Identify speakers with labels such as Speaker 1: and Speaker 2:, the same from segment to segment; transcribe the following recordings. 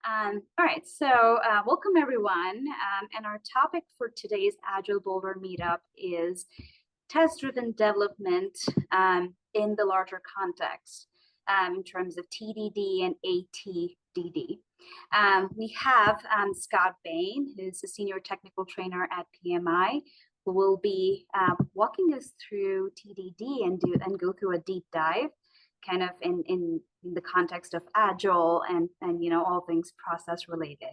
Speaker 1: All right, welcome everyone. And our topic for today's Agile Boulder meetup is test-driven development in the larger context in terms of TDD and ATDD. We have Scott Bain, who's a senior technical trainer at PMI, who will be walking us through TDD and go through a deep dive kind of in the context of Agile and all things process related.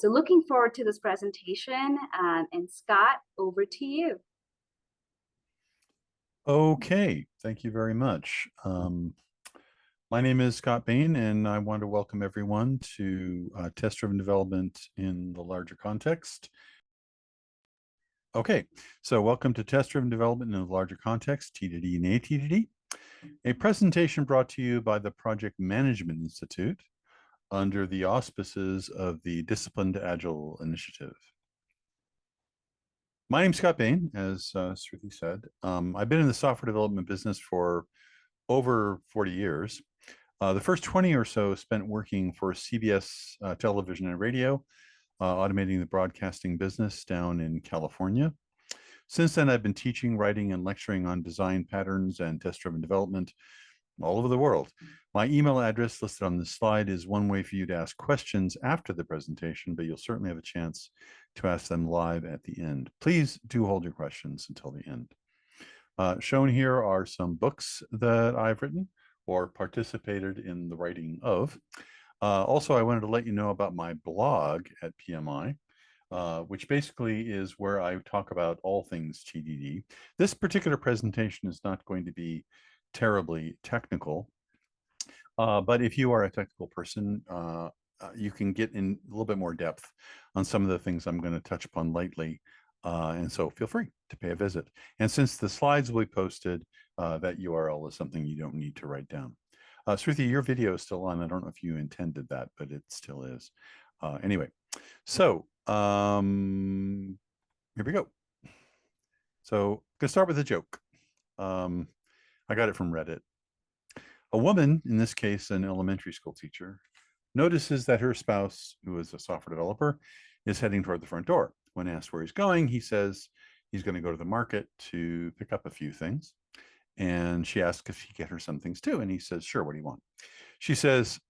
Speaker 1: So looking forward to this presentation. And Scott, over to you.
Speaker 2: Okay, thank you very much. My name is Scott Bain, and I want to welcome everyone to test-driven development in the larger context. Okay, so welcome to test-driven development in the larger context, TDD and ATDD. A presentation brought to you by the Project Management Institute under the auspices of the Disciplined Agile Initiative. My name's Scott Bain, as Shruti said. I've been in the software development business for over 40 years. The first 20 or so spent working for CBS television and radio, automating the broadcasting business down in California. Since then, I've been teaching, writing, and lecturing on design patterns and test-driven development all over the world. My email address listed on this slide is one way for you to ask questions after the presentation, but you'll certainly have a chance to ask them live at the end. Please do hold your questions until the end. Shown here are some books that I've written or participated in the writing of. Also, I wanted to let you know about my blog at PMI. Which basically is where I talk about all things TDD. This particular presentation is not going to be terribly technical, but if you are a technical person, you can get in a little bit more depth on some of the things I'm going to touch upon lightly, and so feel free to pay a visit. And since the slides will be posted, that URL is something you don't need to write down. Shruti, your video is still on. I don't know if you intended that, but it still is. Anyway, so here we go. So I'm gonna start with a joke. I got it from Reddit. A woman, in this case an elementary school teacher, notices that her spouse, who is a software developer, is heading toward the front door. When asked where he's going, he says he's going to go to the market to pick up a few things. And she asks if he get her some things too. And he says, sure, what do you want? She says,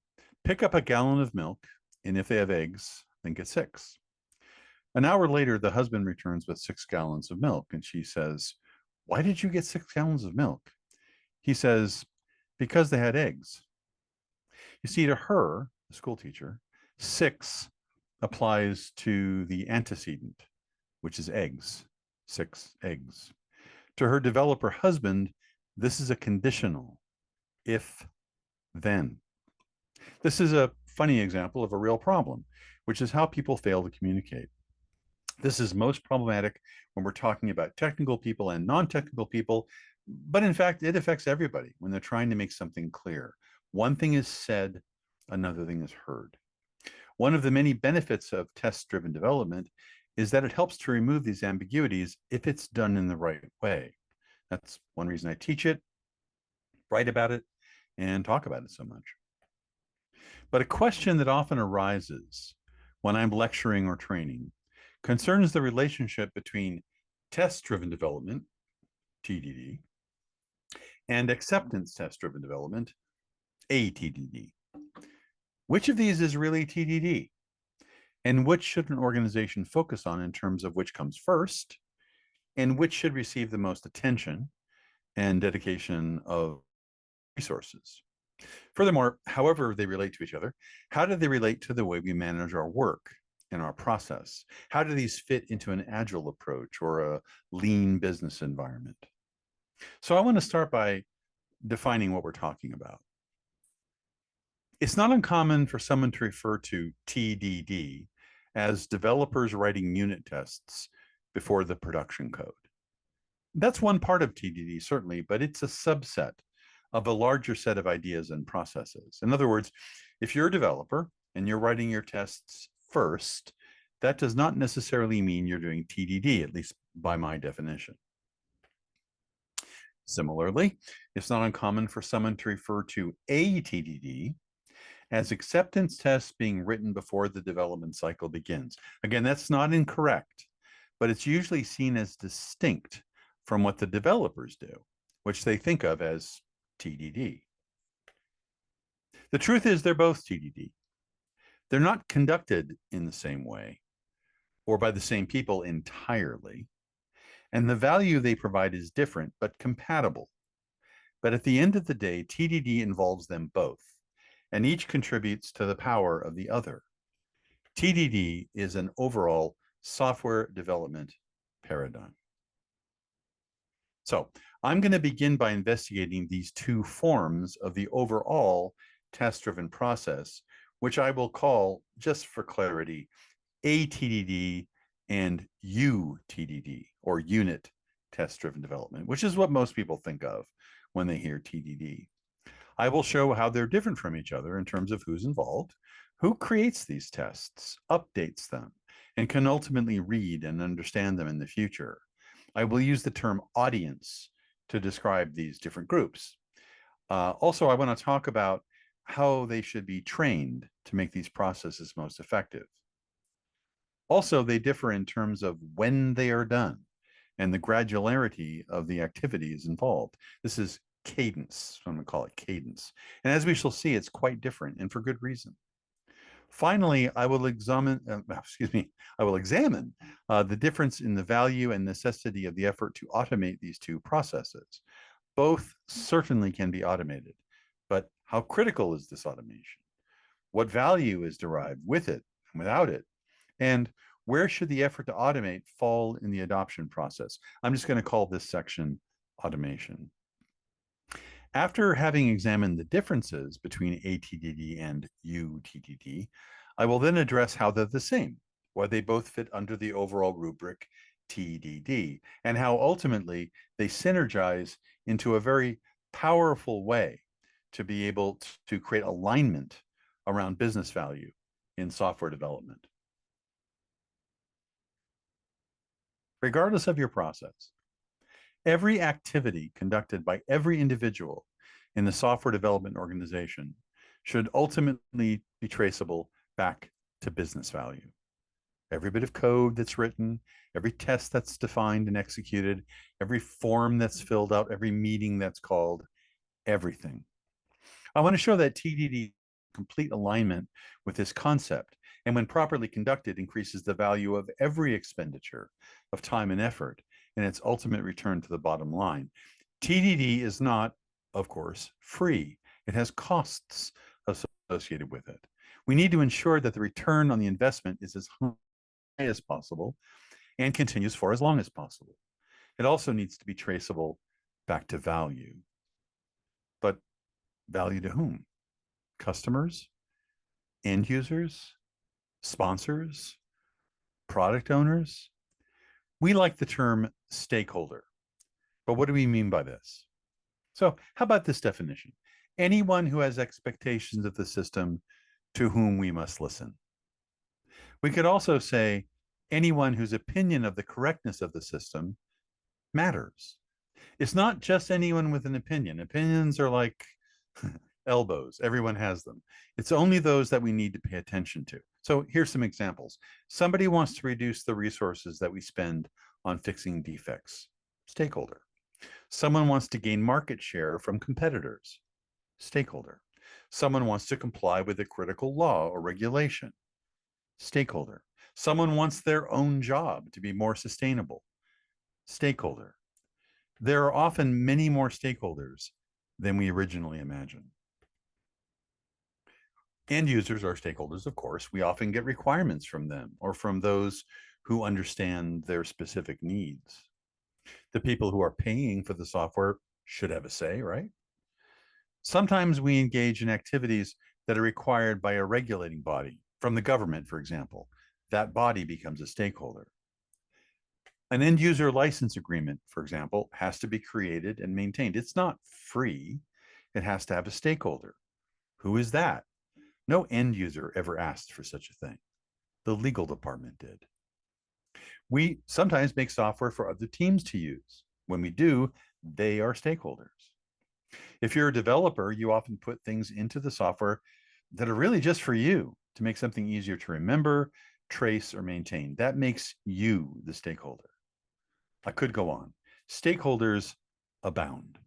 Speaker 2: pick up a gallon of milk, and if they have eggs, then get 6. An hour later, the husband returns with 6 gallons of milk, and she says, why did you get 6 gallons of milk? He says, because they had eggs. You see, to her, the school teacher, 6 applies to the antecedent, which is eggs, 6 eggs. To her developer husband, this is a conditional, if, then. This is a funny example of a real problem, which is how people fail to communicate. This is most problematic when we're talking about technical people and non-technical people, but in fact, it affects everybody when they're trying to make something clear. One thing is said, another thing is heard. One of the many benefits of test-driven development is that it helps to remove these ambiguities if it's done in the right way. That's one reason I teach it, write about it, and talk about it so much. But a question that often arises when I'm lecturing or training concerns the relationship between test-driven development, TDD, and acceptance test-driven development, ATDD. Which of these is really TDD? And which should an organization focus on in terms of which comes first, and which should receive the most attention and dedication of resources? Furthermore, however they relate to each other, how do they relate to the way we manage our work and our process? How do these fit into an agile approach or a lean business environment? So I want to start by defining what we're talking about. It's not uncommon for someone to refer to TDD as developers writing unit tests before the production code. That's one part of TDD, certainly, but it's a subset of a larger set of ideas and processes. In other words, if you're a developer and you're writing your tests first, that does not necessarily mean you're doing TDD, at least by my definition. Similarly, it's not uncommon for someone to refer to a TDD as acceptance tests being written before the development cycle begins. Again, that's not incorrect, but it's usually seen as distinct from what the developers do, which they think of as TDD. The truth is they're both TDD. They're not conducted in the same way or by the same people entirely, and the value they provide is different but compatible. But at the end of the day, TDD involves them both, and each contributes to the power of the other. TDD is an overall software development paradigm. So I'm going to begin by investigating these two forms of the overall test-driven process, which I will call, just for clarity, ATDD and UTDD, or unit test-driven development, which is what most people think of when they hear TDD. I will show how they're different from each other in terms of who's involved, who creates these tests, updates them, and can ultimately read and understand them in the future. I will use the term audience to describe these different groups. Also, I want to talk about how they should be trained to make these processes most effective. Also, they differ in terms of when they are done and the granularity of the activities involved. This is cadence. I'm going to call it cadence. And as we shall see, it's quite different, and for good reason. Finally, I will examine the difference in the value and necessity of the effort to automate these two processes. Both certainly can be automated, but how critical is this automation? What value is derived with it and without it? And where should the effort to automate fall in the adoption process? I'm just going to call this section automation. After having examined the differences between ATDD and UTDD, I will then address how they're the same, why they both fit under the overall rubric TDD, and how ultimately they synergize into a very powerful way to be able to create alignment around business value in software development. Regardless of your process, every activity conducted by every individual in the software development organization should ultimately be traceable back to business value. Every bit of code that's written, every test that's defined and executed, every form that's filled out, every meeting that's called, everything. I want to show that TDD complete alignment with this concept, and when properly conducted, increases the value of every expenditure of time and effort and its ultimate return to the bottom line. TDD is not, of course, free. It has costs associated with it. We need to ensure that the return on the investment is as high as possible and continues for as long as possible. It also needs to be traceable back to value. But value to whom? Customers, end users, sponsors, product owners? We like the term stakeholder, but what do we mean by this? So how about this definition? Anyone who has expectations of the system to whom we must listen. We could also say anyone whose opinion of the correctness of the system matters. It's not just anyone with an opinion. Opinions are like elbows. Everyone has them. It's only those that we need to pay attention to. So here's some examples. Somebody wants to reduce the resources that we spend on fixing defects. Stakeholder. Someone wants to gain market share from competitors. Stakeholder. Someone wants to comply with a critical law or regulation. Stakeholder. Someone wants their own job to be more sustainable. Stakeholder. There are often many more stakeholders than we originally imagined. End users are stakeholders, of course. We often get requirements from them or from those who understand their specific needs. The people who are paying for the software should have a say, right? Sometimes we engage in activities that are required by a regulating body, from the government, for example. That body becomes a stakeholder. An end user license agreement, for example, has to be created and maintained. It's not free. It has to have a stakeholder. Who is that? No end user ever asked for such a thing. The legal department did. We sometimes make software for other teams to use. When we do, they are stakeholders. If you're a developer, you often put things into the software that are really just for you to make something easier to remember, trace, or maintain. That makes you the stakeholder. I could go on. Stakeholders abound.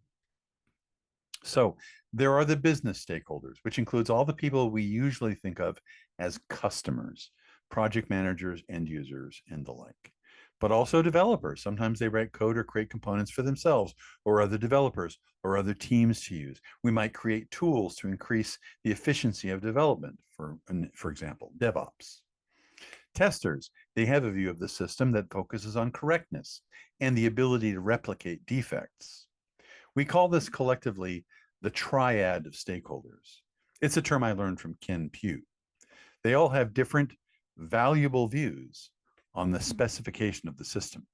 Speaker 2: So there are the business stakeholders, which includes all the people we usually think of as customers, project managers, end users, and the like. But also developers. Sometimes they write code or create components for themselves or other developers or other teams to use. We might create tools to increase the efficiency of development, for example, DevOps. Testers, they have a view of the system that focuses on correctness and the ability to replicate defects. We call this collectively the triad of stakeholders. It's a term I learned from Ken Pugh. They all have different valuable views on the specification of the system.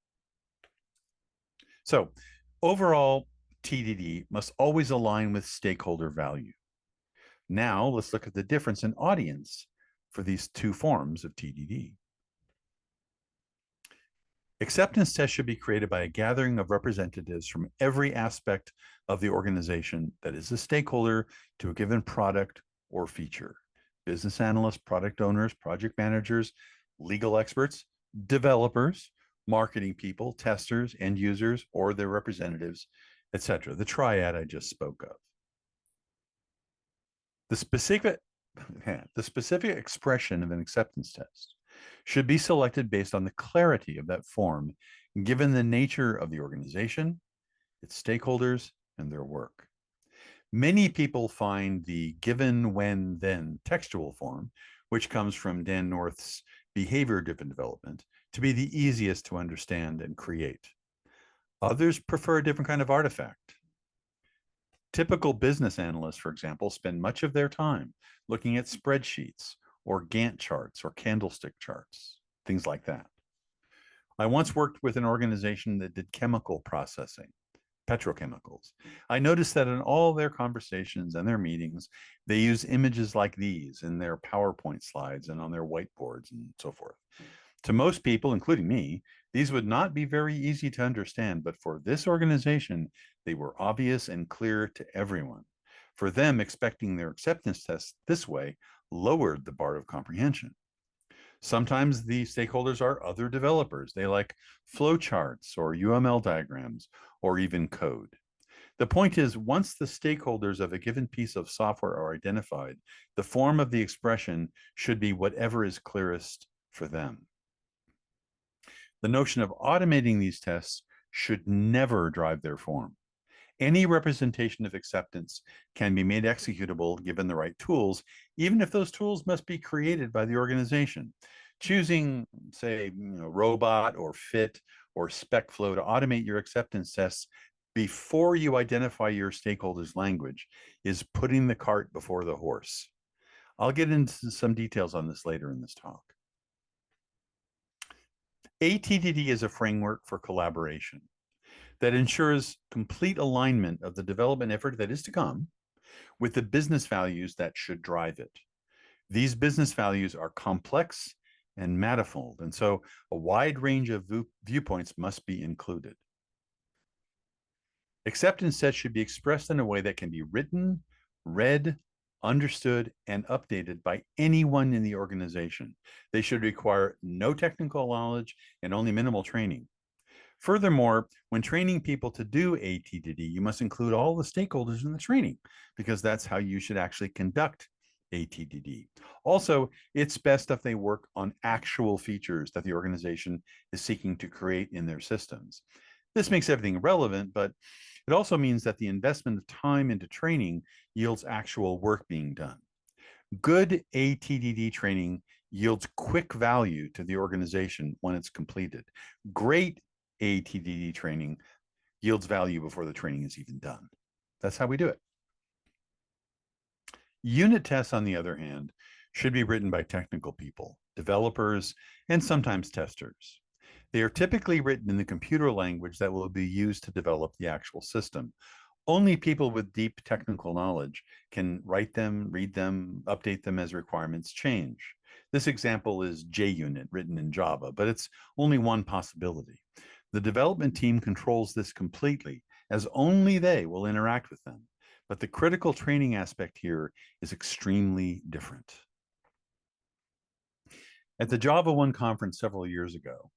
Speaker 2: So overall, TDD must always align with stakeholder value. Now let's look at the difference in audience for these two forms of TDD. Acceptance tests should be created by a gathering of representatives from every aspect of the organization that is a stakeholder to a given product or feature. Business analysts, product owners, project managers, legal experts, developers, marketing people, testers, end users, or their representatives, etc. The triad I just spoke of. The specific expression of an acceptance test should be selected based on the clarity of that form, given the nature of the organization, its stakeholders, and their work. Many people find the given, when, then textual form, which comes from Dan North's behavior-driven development, to be the easiest to understand and create. Others prefer a different kind of artifact. Typical business analysts, for example, spend much of their time looking at spreadsheets or Gantt charts or candlestick charts, things like that. I once worked with an organization that did chemical processing, petrochemicals. I noticed that in all their conversations and their meetings, they use images like these in their PowerPoint slides and on their whiteboards and so forth. To most people, including me, these would not be very easy to understand, but for this organization, they were obvious and clear to everyone. For them, expecting their acceptance tests this way lowered the bar of comprehension. Sometimes the stakeholders are other developers. They like flowcharts or UML diagrams or even code. The point is, once the stakeholders of a given piece of software are identified, the form of the expression should be whatever is clearest for them. The notion of automating these tests should never drive their form. Any representation of acceptance can be made executable given the right tools, even if those tools must be created by the organization. Choosing, say, robot or fit or SpecFlow to automate your acceptance tests before you identify your stakeholders' language is putting the cart before the horse. I'll get into some details on this later in this talk. ATDD is a framework for collaboration that ensures complete alignment of the development effort that is to come with the business values that should drive it. These business values are complex and manifold, and so a wide range of viewpoints must be included. Acceptance tests should be expressed in a way that can be written, read, understood, and updated by anyone in the organization. They should require no technical knowledge and only minimal training. Furthermore, when training people to do ATDD, you must include all the stakeholders in the training, because that's how you should actually conduct ATDD. Also, it's best if they work on actual features that the organization is seeking to create in their systems. This makes everything relevant, but it also means that the investment of time into training yields actual work being done. Good ATDD training yields quick value to the organization when it's completed. Great ATDD training yields value before the training is even done. That's how we do it. Unit tests, on the other hand, should be written by technical people, developers, and sometimes testers. They are typically written in the computer language that will be used to develop the actual system. Only people with deep technical knowledge can write them, read them, update them as requirements change. This example is JUnit, written in Java, but it's only one possibility. The development team controls this completely, as only they will interact with them. But the critical training aspect here is extremely different. At the Java One conference several years ago,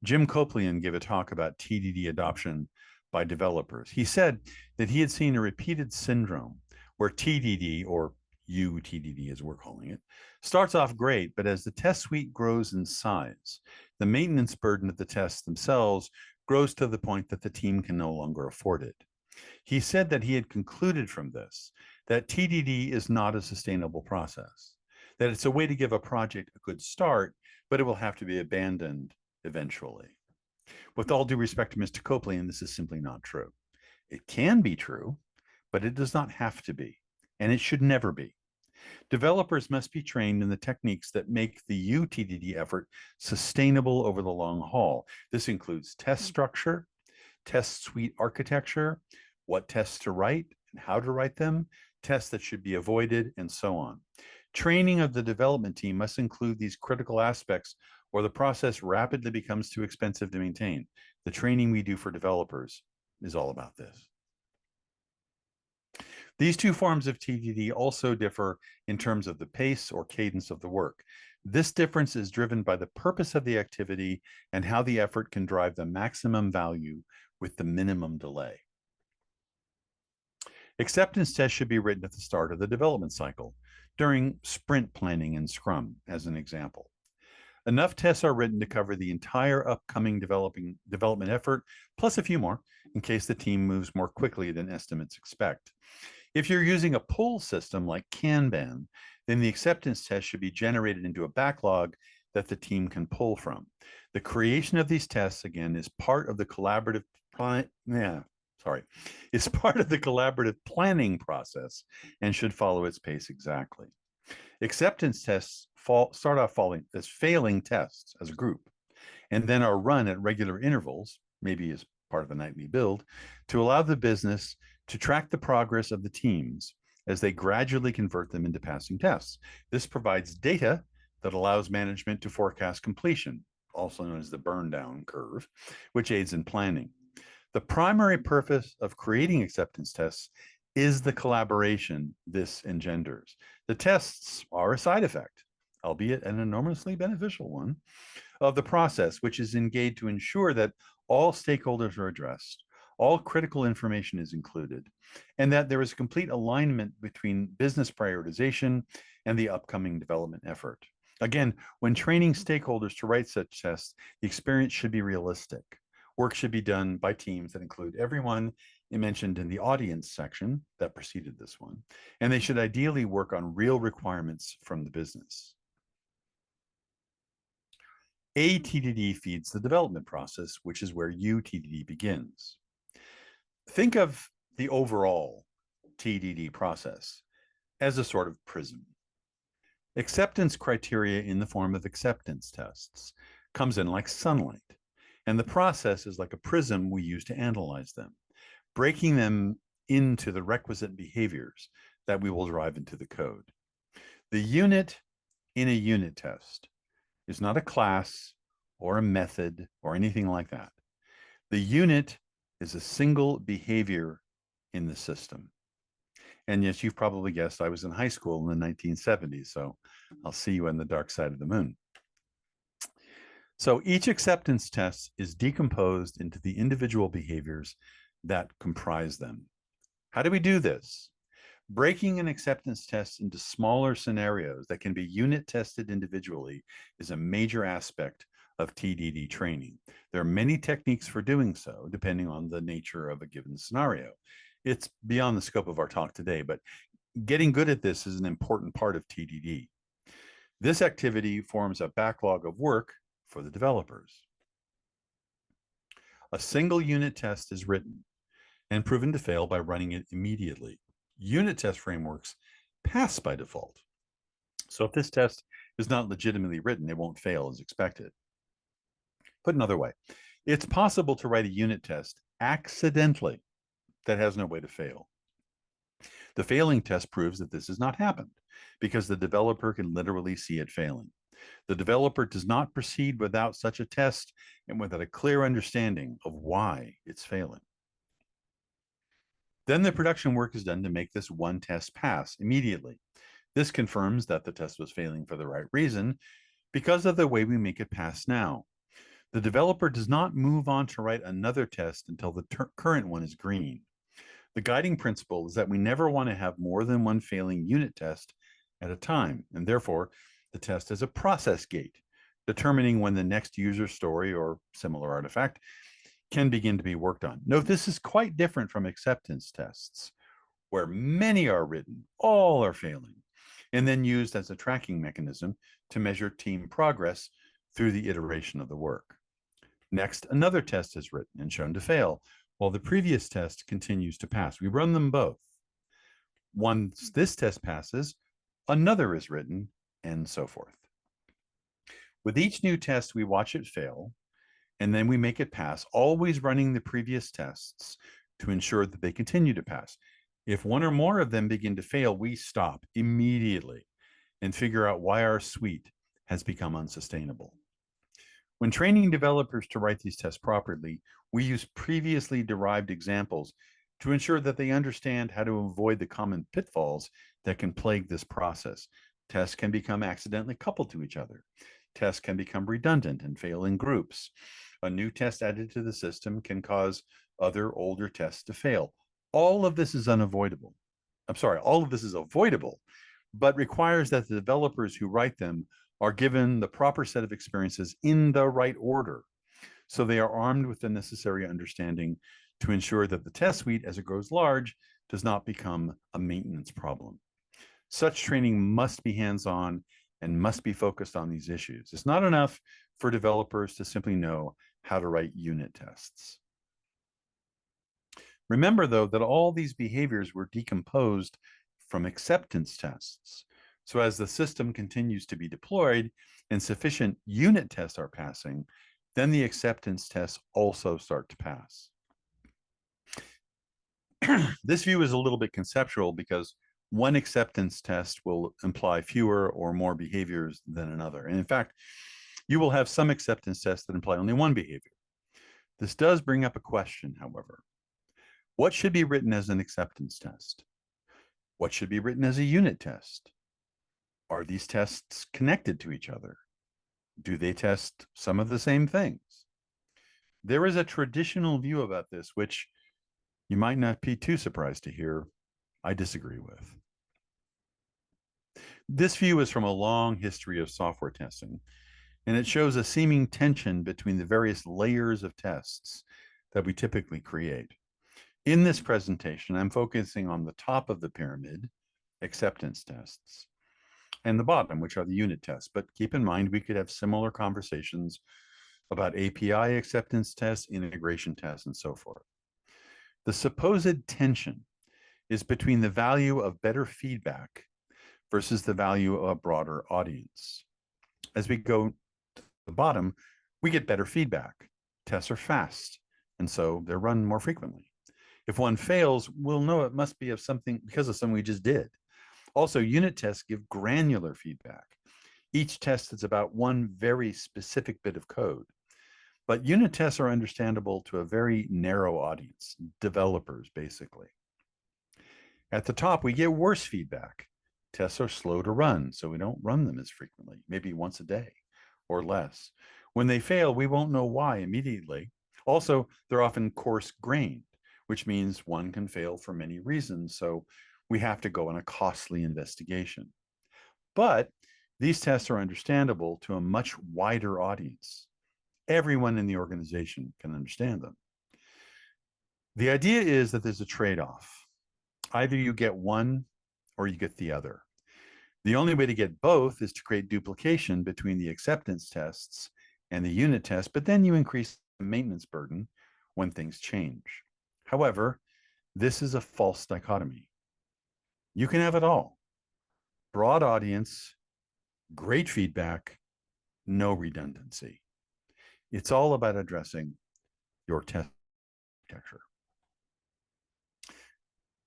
Speaker 2: Jim Coplian gave a talk about TDD adoption by developers. He said that he had seen a repeated syndrome where TDD, or UTDD as we're calling it, starts off great, but as the test suite grows in size, the maintenance burden of the tests themselves grows to the point that the team can no longer afford it. He said that he had concluded from this that TDD is not a sustainable process, that it's a way to give a project a good start, but it will have to be abandoned eventually. With all due respect to Mr. Coplian, this is simply not true. It can be true, but it does not have to be, and it should never be. Developers must be trained in the techniques that make the UTDD effort sustainable over the long haul. This includes test structure, test suite architecture, what tests to write and how to write them, tests that should be avoided, and so on. Training of the development team must include these critical aspects, or the process rapidly becomes too expensive to maintain. The training we do for developers is all about this. These two forms of TDD also differ in terms of the pace or cadence of the work. This difference is driven by the purpose of the activity and how the effort can drive the maximum value with the minimum delay. Acceptance tests should be written at the start of the development cycle, during sprint planning in Scrum, as an example. Enough tests are written to cover the entire upcoming development effort, plus a few more, in case the team moves more quickly than estimates expect. If you're using a pull system like Kanban, then the acceptance test should be generated into a backlog that the team can pull from. The creation of these tests, again, is part of the collaborative planning process and should follow its pace exactly. Acceptance tests start off as failing tests as a group, and then are run at regular intervals, maybe as part of a nightly build, to allow the business to track the progress of the teams as they gradually convert them into passing tests. This provides data that allows management to forecast completion, also known as the burn down curve, which aids in planning. The primary purpose of creating acceptance tests is the collaboration this engenders. The tests are a side effect, albeit an enormously beneficial one, of the process, which is engaged to ensure that all stakeholders are addressed, all critical information is included, and that there is complete alignment between business prioritization and the upcoming development effort. Again, when training stakeholders to write such tests, the experience should be realistic. Work should be done by teams that include everyone mentioned in the audience section that preceded this one, and they should ideally work on real requirements from the business. ATDD feeds the development process, which is where UTDD begins. Think of the overall TDD process as a sort of prism. Acceptance criteria in the form of acceptance tests comes in like sunlight, and the process is like a prism we use to analyze them, breaking them into the requisite behaviors that we will drive into the code. The unit in a unit test is not a class or a method or anything like that. The unit is a single behavior in the system. And yes, you've probably guessed I was in high school in the 1970s, so I'll see you on the dark side of the moon. So each acceptance test is decomposed into the individual behaviors that comprise them. How do we do this? Breaking an acceptance test into smaller scenarios that can be unit tested individually is a major aspect of TDD training. There are many techniques for doing so, depending on the nature of a given scenario. It's beyond the scope of our talk today, but getting good at this is an important part of TDD. This activity forms a backlog of work for the developers. A single unit test is written and proven to fail by running it immediately. Unit test frameworks pass by default. So if this test is not legitimately written, it won't fail as expected. Put another way, it's possible to write a unit test accidentally that has no way to fail. The failing test proves that this has not happened because the developer can literally see it failing. The developer does not proceed without such a test and without a clear understanding of why it's failing. Then the production work is done to make this one test pass immediately. This confirms that the test was failing for the right reason because of the way we make it pass now. The developer does not move on to write another test until the current one is green. The guiding principle is that we never want to have more than one failing unit test at a time, and therefore the test is a process gate, determining when the next user story or similar artifact can begin to be worked on. Note this is quite different from acceptance tests, where many are written, all are failing, and then used as a tracking mechanism to measure team progress through the iteration of the work. Next, another test is written and shown to fail, while the previous test continues to pass. We run them both. Once this test passes, another is written, and so forth. With each new test, we watch it fail, and then we make it pass, always running the previous tests to ensure that they continue to pass. If one or more of them begin to fail, we stop immediately and figure out why our suite has become unsustainable. When training developers to write these tests properly, we use previously derived examples to ensure that they understand how to avoid the common pitfalls that can plague this process. Tests can become accidentally coupled to each other. Tests can become redundant and fail in groups. A new test added to the system can cause other older tests to fail. All of this is unavoidable. All of this is avoidable, but requires that the developers who write them are given the proper set of experiences in the right order, so they are armed with the necessary understanding to ensure that the test suite, as it grows large, does not become a maintenance problem. Such training must be hands-on and must be focused on these issues. It's not enough for developers to simply know how to write unit tests. Remember, though, that all these behaviors were decomposed from acceptance tests. So as the system continues to be deployed and sufficient unit tests are passing, then the acceptance tests also start to pass. This view is a little bit conceptual because one acceptance test will imply fewer or more behaviors than another. And in fact, you will have some acceptance tests that imply only one behavior. This does bring up a question, however. What should be written as an acceptance test? What should be written as a unit test? Are these tests connected to each other? Do they test some of the same things? There is a traditional view about this, which you might not be too surprised to hear I disagree with. This view is from a long history of software testing, and it shows a seeming tension between the various layers of tests that we typically create. In this presentation, I'm focusing on the top of the pyramid, acceptance tests, and the bottom, which are the unit tests. But keep in mind, we could have similar conversations about API acceptance tests, integration tests, and so forth. The supposed tension is between the value of better feedback versus the value of a broader audience. As we go to the bottom, we get better feedback. Tests are fast, and so they're run more frequently. If one fails, we'll know it must be because of something we just did. Also, unit tests give granular feedback. Each test is about one very specific bit of code. But unit tests are understandable to a very narrow audience, developers, basically. At the top, we get worse feedback. Tests are slow to run, so we don't run them as frequently, maybe once a day or less. When they fail, we won't know why immediately. Also, they're often coarse-grained, which means one can fail for many reasons, so we have to go on a costly investigation. But these tests are understandable to a much wider audience. Everyone in the organization can understand them. The idea is that there's a trade-off. Either you get one or you get the other. The only way to get both is to create duplication between the acceptance tests and the unit tests, but then you increase the maintenance burden when things change. However, this is a false dichotomy. You can have it all. Broad audience, great feedback, no redundancy. It's all about addressing your test architecture.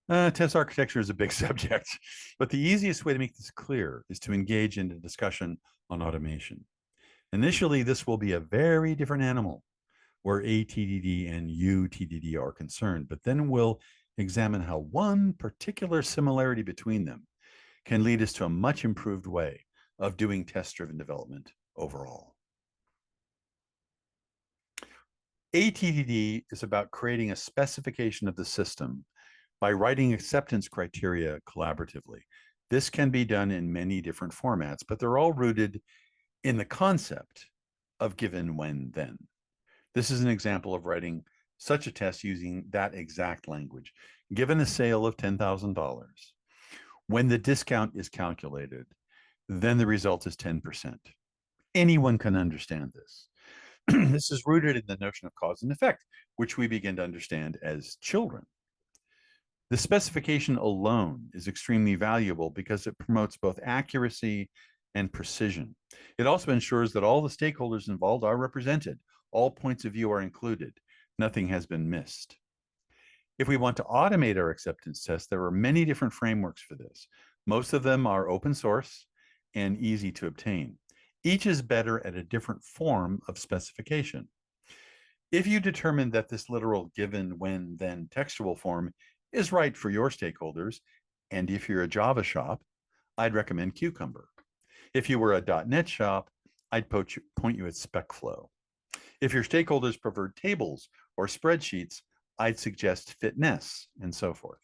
Speaker 2: Test architecture is a big subject, but the easiest way to make this clear is to engage in a discussion on automation. Initially, this will be a very different animal where ATDD and UTDD are concerned, but then we'll examine how one particular similarity between them can lead us to a much improved way of doing test-driven development overall. ATDD is about creating a specification of the system by writing acceptance criteria collaboratively. This can be done in many different formats, but they're all rooted in the concept of given, when, then. This is an example of writing such a test using that exact language. Given a sale of $10,000, when the discount is calculated, then the result is 10%. Anyone can understand this. This is rooted in the notion of cause and effect, which we begin to understand as children. The specification alone is extremely valuable because it promotes both accuracy and precision. It also ensures that all the stakeholders involved are represented. All points of view are included. Nothing has been missed. If we want to automate our acceptance tests, there are many different frameworks for this. Most of them are open source and easy to obtain. Each is better at a different form of specification. If you determine that this literal given, when, then textual form is right for your stakeholders, and if you're a Java shop, I'd recommend Cucumber. If you were a .NET shop, I'd point you at SpecFlow. If your stakeholders preferred tables or spreadsheets, I'd suggest Fitness, and so forth.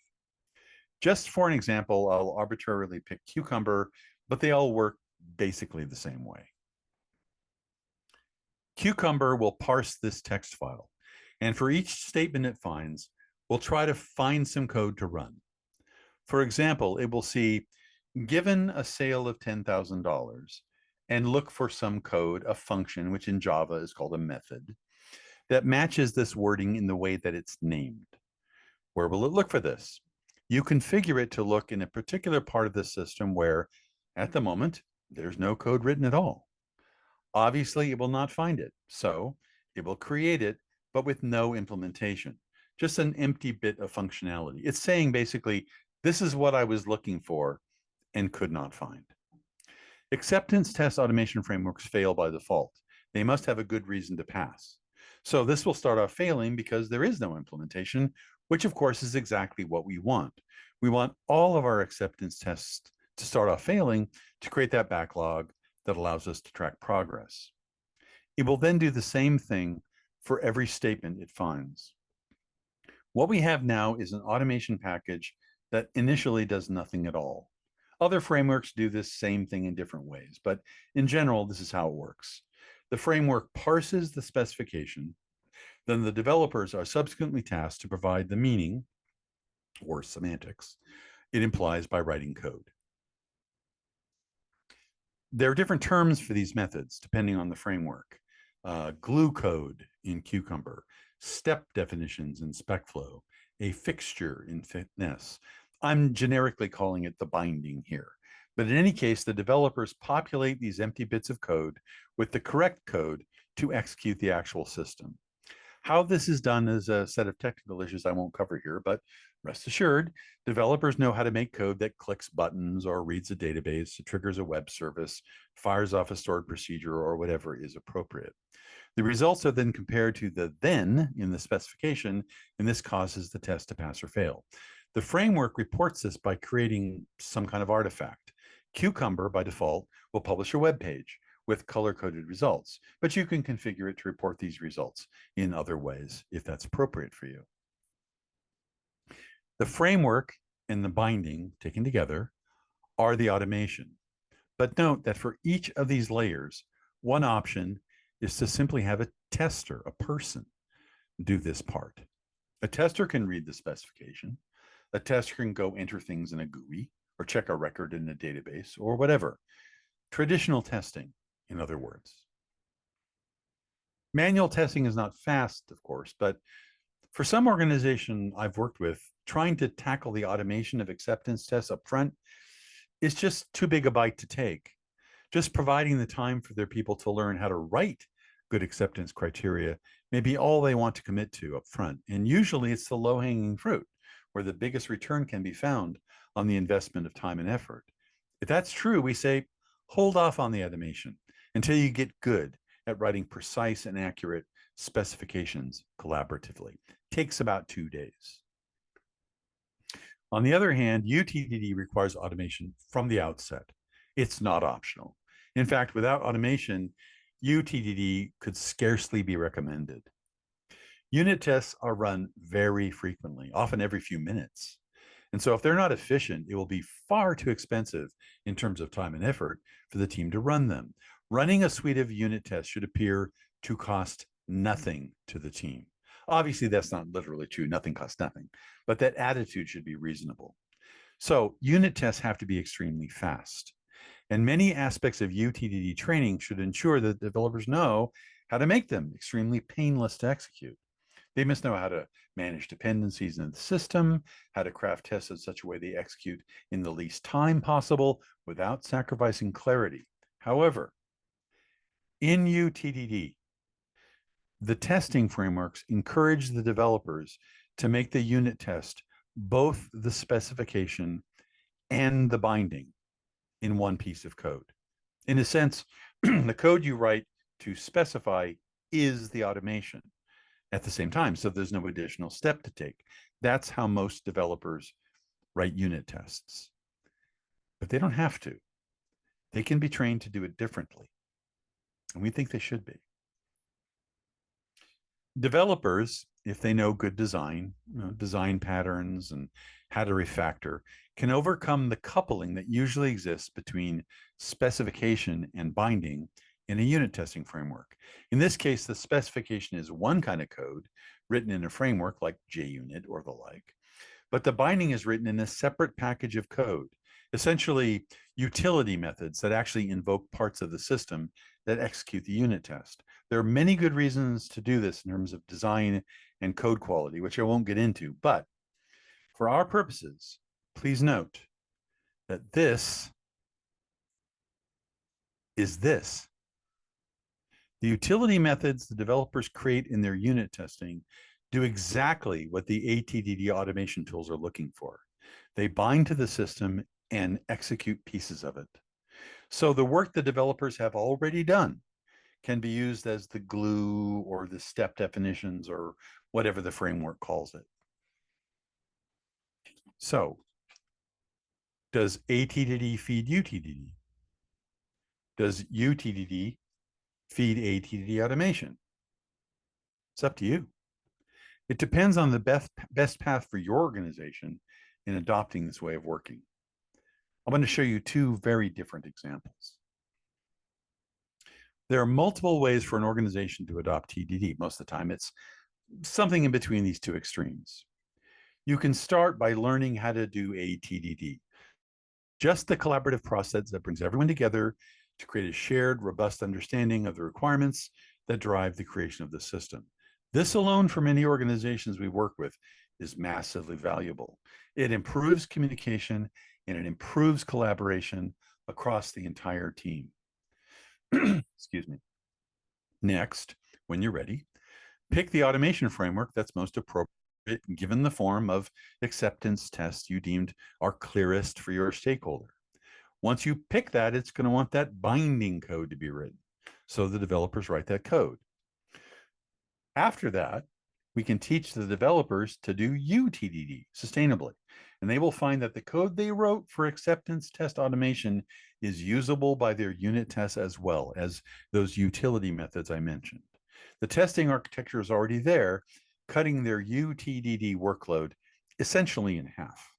Speaker 2: Just for an example, I'll arbitrarily pick Cucumber, but they all work basically the same way. Cucumber will parse this text file, and for each statement it finds, we'll try to find some code to run. For example, it will see, given a sale of $10,000, and look for some code, a function, which in Java is called a method, that matches this wording in the way that it's named. Where will it look for this? You configure it to look in a particular part of the system where, at the moment, there's no code written at all. Obviously, it will not find it, so it will create it, but with no implementation, just an empty bit of functionality. It's saying basically, this is what I was looking for and could not find. Acceptance test automation frameworks fail by default. They must have a good reason to pass. So this will start off failing because there is no implementation, which of course is exactly what we want. We want all of our acceptance tests to start off failing to create that backlog that allows us to track progress. It will then do the same thing for every statement it finds. What we have now is an automation package that initially does nothing at all. Other frameworks do this same thing in different ways, but in general, this is how it works. The framework parses the specification, then the developers are subsequently tasked to provide the meaning, or semantics, it implies by writing code. There are different terms for these methods depending on the framework. Glue code in Cucumber, step definitions in SpecFlow, a fixture in Fitness. I'm generically calling it the binding here. But in any case, the developers populate these empty bits of code with the correct code to execute the actual system. How this is done is a set of technical issues I won't cover here, but rest assured, developers know how to make code that clicks buttons or reads a database, triggers a web service, fires off a stored procedure, or whatever is appropriate. The results are then compared to the then in the specification, and this causes the test to pass or fail. The framework reports this by creating some kind of artifact. Cucumber, by default, will publish a web page with color-coded results, but you can configure it to report these results in other ways if that's appropriate for you. The framework and the binding taken together are the automation. But note that for each of these layers, one option is to simply have a tester, a person, do this part. A tester can read the specification. A tester can go enter things in a GUI or check a record in a database or whatever. Traditional testing, in other words. Manual testing is not fast, of course, but for some organization I've worked with, trying to tackle the automation of acceptance tests up front is just too big a bite to take. Just providing the time for their people to learn how to write good acceptance criteria may be all they want to commit to up front. And usually it's the low-hanging fruit where the biggest return can be found on the investment of time and effort. If that's true, we say, hold off on the automation until you get good at writing precise and accurate specifications collaboratively. Takes about 2 days. On the other hand, UTDD requires automation from the outset. It's not optional. In fact, without automation, UTDD could scarcely be recommended. Unit tests are run very frequently, often every few minutes. And so if they're not efficient, it will be far too expensive in terms of time and effort for the team to run them. Running a suite of unit tests should appear to cost nothing to the team. Obviously, that's not literally true. Nothing costs nothing, but that attitude should be reasonable. So unit tests have to be extremely fast. And many aspects of UTDD training should ensure that developers know how to make them extremely painless to execute. They must know how to manage dependencies in the system, how to craft tests in such a way they execute in the least time possible without sacrificing clarity. However, in UTDD, the testing frameworks encourage the developers to make the unit test both the specification and the binding in one piece of code. In a sense, the code you write to specify is the automation at the same time, so there's no additional step to take. That's how most developers write unit tests. But they don't have to. They can be trained to do it differently. And we think they should be. Developers, if they know good design, design patterns and how to refactor, can overcome the coupling that usually exists between specification and binding in a unit testing framework. In this case, the specification is one kind of code written in a framework like JUnit or the like, but the binding is written in a separate package of code, essentially utility methods that actually invoke parts of the system that execute the unit test. There are many good reasons to do this in terms of design and code quality, which I won't get into, but for our purposes, please note that this is this. The utility methods the developers create in their unit testing do exactly what the ATDD automation tools are looking for. They bind to the system and execute pieces of it. So the work the developers have already done can be used as the glue or the step definitions or whatever the framework calls it. So does ATDD feed UTDD? Does UTDD feed ATDD automation? It's up to you. It depends on the best path for your organization in adopting this way of working. I'm going to show you two very different examples. There are multiple ways for an organization to adopt TDD. Most of the time, it's something in between these two extremes. You can start by learning how to do a TDD, just the collaborative process that brings everyone together to create a shared, robust understanding of the requirements that drive the creation of the system. This alone, for many organizations we work with, is massively valuable. It improves communication and it improves collaboration across the entire team. Excuse me. Next, when you're ready, pick the automation framework that's most appropriate given the form of acceptance tests you deemed are clearest for your stakeholder. Once you pick that, it's going to want that binding code to be written. So the developers write that code. After that, we can teach the developers to do UTDD sustainably. And they will find that the code they wrote for acceptance test automation is usable by their unit tests as well as those utility methods I mentioned. The testing architecture is already there, cutting their UTDD workload essentially in half.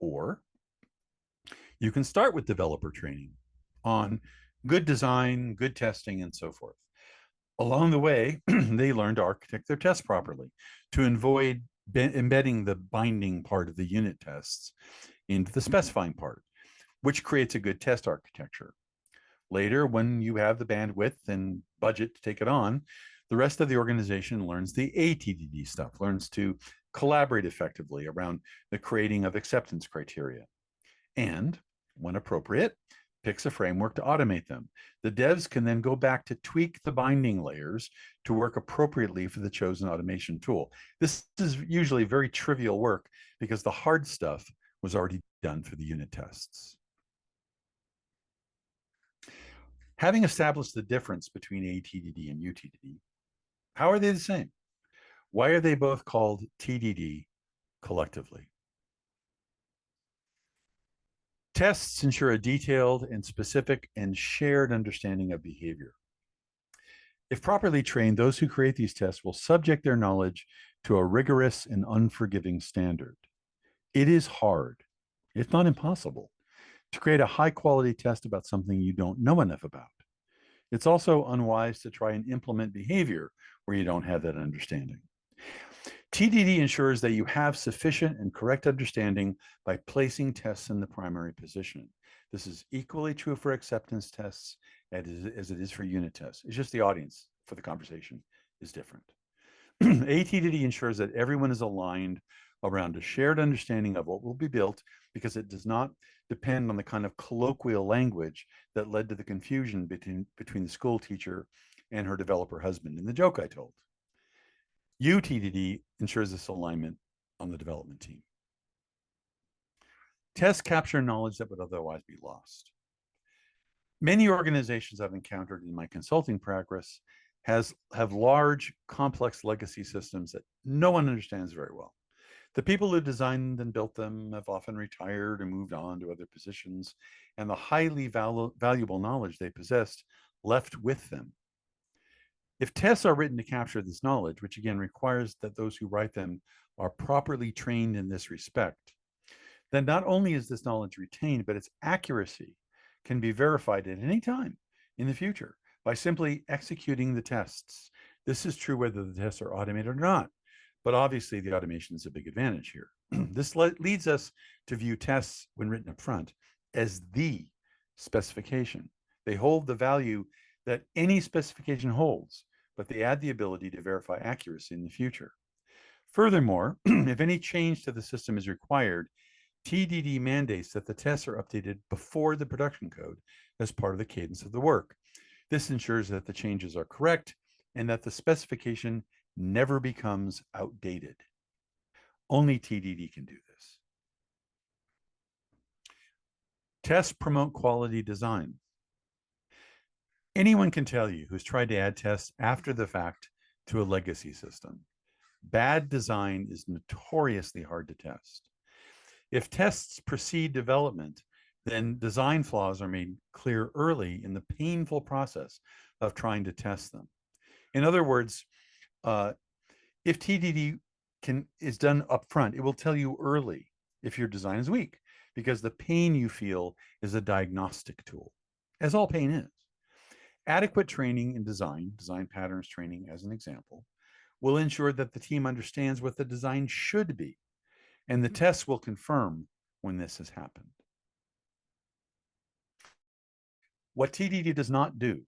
Speaker 2: Or you can start with developer training on good design, good testing, and so forth. Along the way, they learn to architect their tests properly to avoid embedding the binding part of the unit tests into the specifying part, which creates a good test architecture. Later, when you have the bandwidth and budget to take it on, the rest of the organization learns the ATDD stuff, learns to collaborate effectively around the creating of acceptance criteria. And when appropriate, picks a framework to automate them. The devs can then go back to tweak the binding layers to work appropriately for the chosen automation tool. This is usually very trivial work because the hard stuff was already done for the unit tests. Having established the difference between ATDD and UTDD, how are they the same? Why are they both called TDD collectively? Tests ensure a detailed and specific and shared understanding of behavior. If properly trained, those who create these tests will subject their knowledge to a rigorous and unforgiving standard. It is hard, if not impossible, to create a high quality test about something you don't know enough about. It's also unwise to try and implement behavior where you don't have that understanding. TDD ensures that you have sufficient and correct understanding by placing tests in the primary position. This is equally true for acceptance tests as it is for unit tests. It's just the audience for the conversation is different. ATDD ensures that everyone is aligned around a shared understanding of what will be built because it does not depend on the kind of colloquial language that led to the confusion between the school teacher and her developer husband in the joke I told. UTDD ensures this alignment on the development team. Tests capture knowledge that would otherwise be lost. Many organizations I've encountered in my consulting practice have large, complex legacy systems that no one understands very well. The people who designed and built them have often retired or moved on to other positions, and the highly valuable knowledge they possessed left with them. If tests are written to capture this knowledge, which again requires that those who write them are properly trained in this respect, then not only is this knowledge retained, but its accuracy can be verified at any time in the future by simply executing the tests. This is true whether the tests are automated or not, but obviously the automation is a big advantage here. This leads us to view tests when written up front as the specification. They hold the value that any specification holds, but they add the ability to verify accuracy in the future. Furthermore, if any change to the system is required, TDD mandates that the tests are updated before the production code as part of the cadence of the work. This ensures that the changes are correct and that the specification never becomes outdated. Only TDD can do this. Tests promote quality design. Anyone can tell you who's tried to add tests after the fact to a legacy system. Bad design is notoriously hard to test. If tests precede development, then design flaws are made clear early in the painful process of trying to test them. In other words, if TDD is done up front, it will tell you early if your design is weak, because the pain you feel is a diagnostic tool, as all pain is. Adequate training in design patterns training as an example, will ensure that the team understands what the design should be, and the tests will confirm when this has happened. What TDD does not do,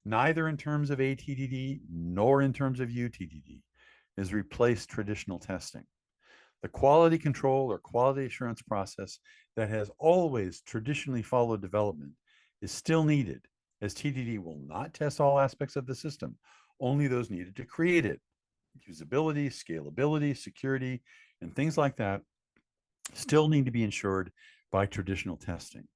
Speaker 2: neither in terms of ATDD nor in terms of UTDD, is replace traditional testing. The quality control or quality assurance process that has always traditionally followed development is still needed, as TDD will not test all aspects of the system, only those needed to create it. Usability, scalability, security, and things like that still need to be ensured by traditional testing.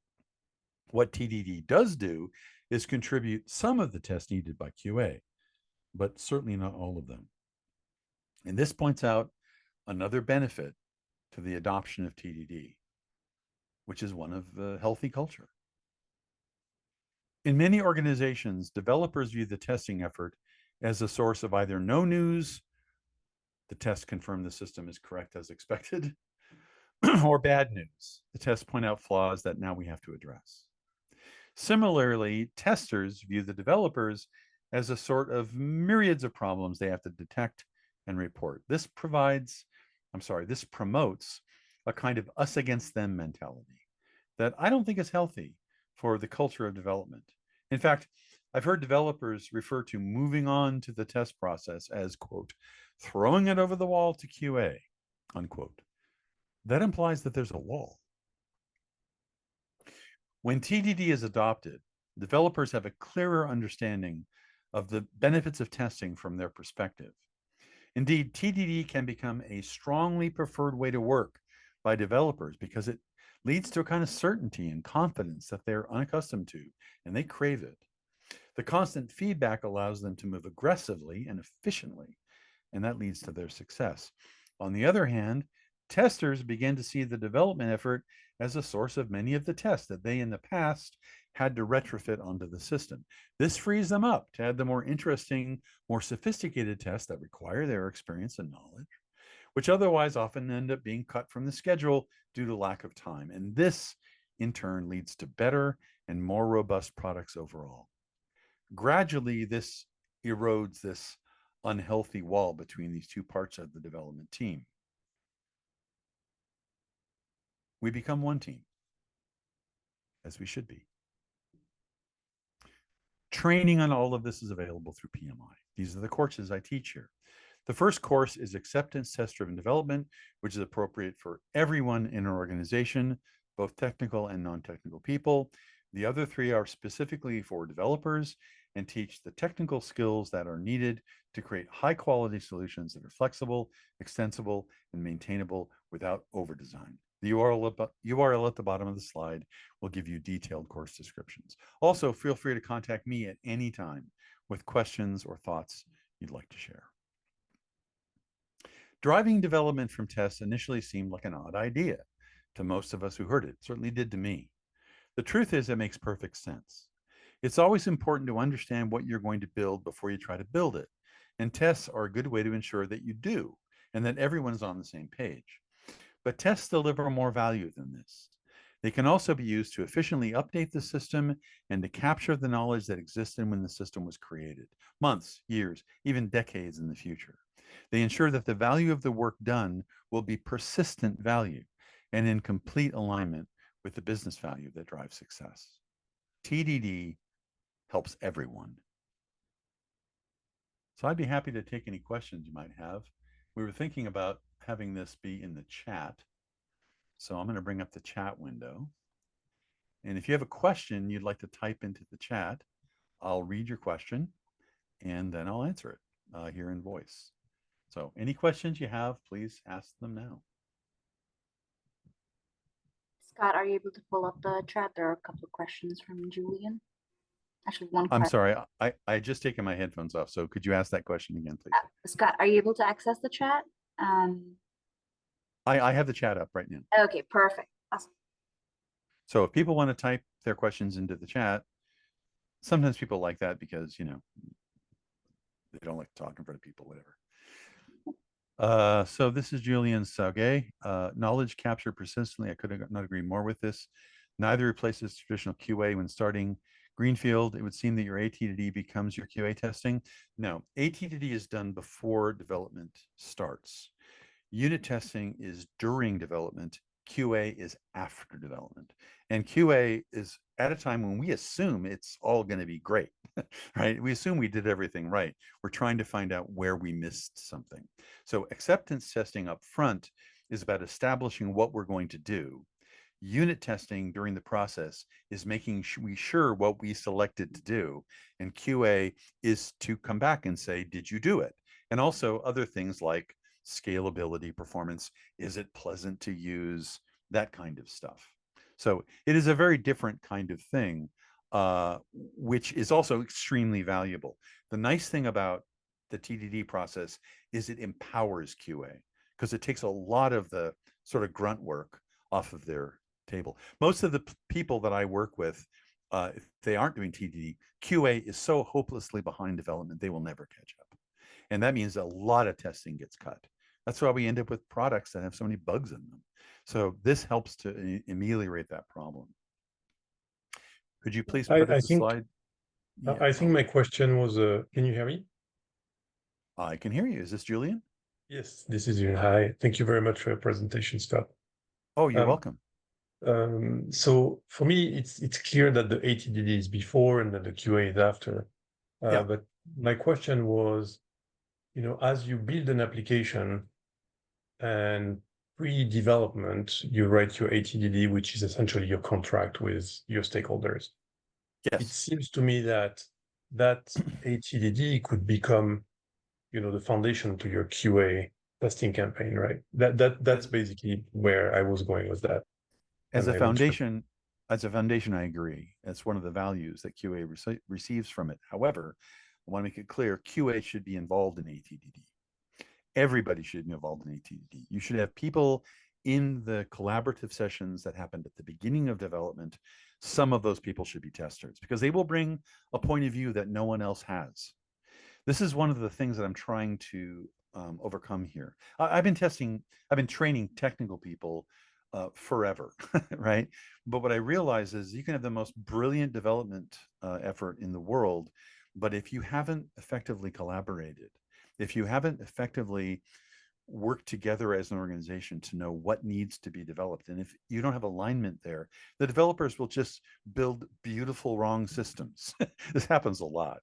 Speaker 2: What TDD does do is contribute some of the tests needed by QA, but certainly not all of them. And this points out another benefit to the adoption of TDD, which is one of the healthy culture. In many organizations, developers view the testing effort as a source of either no news, the tests confirm the system is correct as expected, or bad news. The tests point out flaws that now we have to address. Similarly, testers view the developers as a sort of myriads of problems they have to detect and report. This promotes a kind of us against them mentality that I don't think is healthy for the culture of development. In fact, I've heard developers refer to moving on to the test process as, quote, throwing it over the wall to QA, unquote. That implies that there's a wall. When TDD is adopted, developers have a clearer understanding of the benefits of testing from their perspective. Indeed, TDD can become a strongly preferred way to work by developers because it leads to a kind of certainty and confidence that they're unaccustomed to, and they crave it. The constant feedback allows them to move aggressively and efficiently, and that leads to their success. On the other hand, Testers began to see the development effort as a source of many of the tests that they in the past had to retrofit onto the system. This frees them up to add the more interesting, more sophisticated tests that require their experience and knowledge, which otherwise often end up being cut from the schedule due to lack of time. And this, in turn, leads to better and more robust products overall. Gradually, this erodes this unhealthy wall between these two parts of the development team. We become one team, as we should be. Training on all of this is available through PMI. These are the courses I teach here. The first course is Acceptance Test-Driven Development, which is appropriate for everyone in an organization, both technical and non-technical people. The other three are specifically for developers and teach the technical skills that are needed to create high-quality solutions that are flexible, extensible, and maintainable without over-design. The URL at the bottom of the slide will give you detailed course descriptions. Also, feel free to contact me at any time with questions or thoughts you'd like to share. Driving development from tests initially seemed like an odd idea to most of us who heard it. It certainly did to me. The truth is, it makes perfect sense. It's always important to understand what you're going to build before you try to build it. And tests are a good way to ensure that you do, and that everyone's on the same page. But tests deliver more value than this. They can also be used to efficiently update the system and to capture the knowledge that existed when the system was created, months, years, even decades in the future. They ensure that the value of the work done will be persistent value and in complete alignment with the business value that drives success. TDD helps everyone. So I'd be happy to take any questions you might have. We were thinking about having this be in the chat. So I'm going to bring up the chat window. And if you have a question you'd like to type into the chat, I'll read your question and then I'll answer it here in voice. So any questions you have, please ask them now.
Speaker 1: Scott, are you able to pull up the chat? There are a couple of questions from Julian. Actually, one
Speaker 2: I'm
Speaker 1: question.
Speaker 2: sorry, I just taken my headphones off. So could you ask that question again, please?
Speaker 1: Scott, are you able to access the chat?
Speaker 2: I have the chat up right now.
Speaker 1: Okay, perfect. Awesome.
Speaker 2: So if people want to type their questions into the chat, sometimes people like that because, you know, they don't like to talk in front of people, whatever. So this is Julian Sauge. Knowledge capture persistently. I could not agree more with this. Neither replaces traditional QA when starting greenfield. It would seem that your AT&D becomes your QA testing. No, AT&D is done before development starts. Unit testing is during development. QA is after development. And QA is at a time when we assume it's all going to be great, right? We assume we did everything right. We're trying to find out where we missed something. So acceptance testing up front is about establishing what we're going to do. Unit testing during the process is making sure what we selected to do. And QA is to come back and say, did you do it? And also other things like scalability, performance, is it pleasant to use, that kind of stuff. So it is a very different kind of thing, which is also extremely valuable. The nice thing about the TDD process is it empowers QA because it takes a lot of the sort of grunt work off of their table. Most of the people that I work with, if they aren't doing TDD, QA is so hopelessly behind development, they will never catch up. And that means a lot of testing gets cut. That's why we end up with products that have so many bugs in them. So this helps to ameliorate that problem. Could you please put up the slide?
Speaker 3: Yeah, I think my question was, can you hear me?
Speaker 2: I can hear you. Is this Julian?
Speaker 3: Yes, this is Julian. Hi, thank you very much for your presentation, Scott.
Speaker 2: Oh, you're welcome.
Speaker 3: So for me, it's clear that the ATDD is before and that the QA is after.
Speaker 2: Yeah.
Speaker 3: But my question was, you know, as you build an application and pre-development, you write your ATDD, which is essentially your contract with your stakeholders.
Speaker 2: Yes.
Speaker 3: It seems to me that that ATDD could become, you know, the foundation to your QA testing campaign, right? That's basically where I was going with that.
Speaker 2: As a foundation, I agree. That's one of the values that QA receives from it. However, I want to make it clear, QA should be involved in ATDD. Everybody should be involved in ATDD. You should have people in the collaborative sessions that happened at the beginning of development, some of those people should be testers because they will bring a point of view that no one else has. This is one of the things that I'm trying to overcome here. I've been training technical people forever, right? But what I realize is you can have the most brilliant development effort in the world, but if you haven't effectively collaborated, if you haven't effectively work together as an organization to know what needs to be developed. And if you don't have alignment there, the developers will just build beautiful wrong systems. This happens a lot.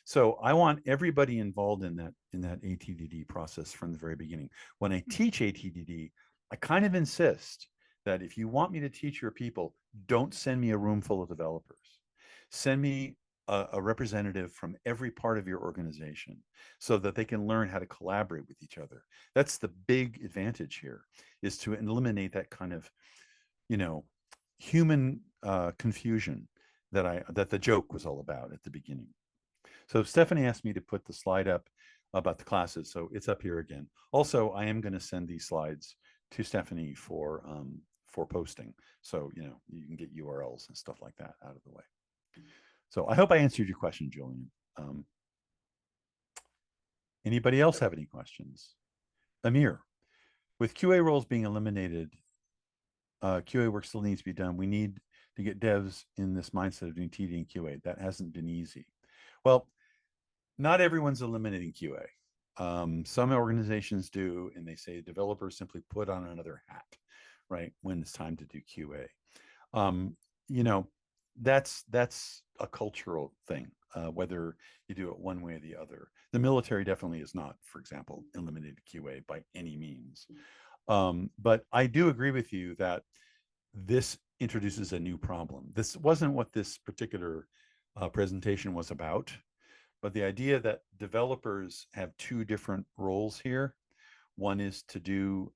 Speaker 2: So I want everybody involved in that ATDD process from the very beginning. When I teach ATDD, I kind of insist that if you want me to teach your people, don't send me a room full of developers. Send me a representative from every part of your organization so that they can learn how to collaborate with each other. That's the big advantage here, is to eliminate that kind of, human confusion that the joke was all about at the beginning. So Stephanie asked me to put the slide up about the classes, so it's up here again. Also, I am going to send these slides to Stephanie for posting, so you can get URLs and stuff like that out of the way. So I hope I answered your question, Julian. Anybody else have any questions? Amir, with QA roles being eliminated, QA work still needs to be done. We need to get devs in this mindset of doing TD and QA. That hasn't been easy. Well, not everyone's eliminating QA. Some organizations do, and they say developers simply put on another hat, right, when it's time to do QA. That's a cultural thing, whether you do it one way or the other. The military definitely is not, for example, eliminated QA by any means. But I do agree with you that this introduces a new problem. This wasn't what this particular presentation was about, but the idea that developers have two different roles here. One is to do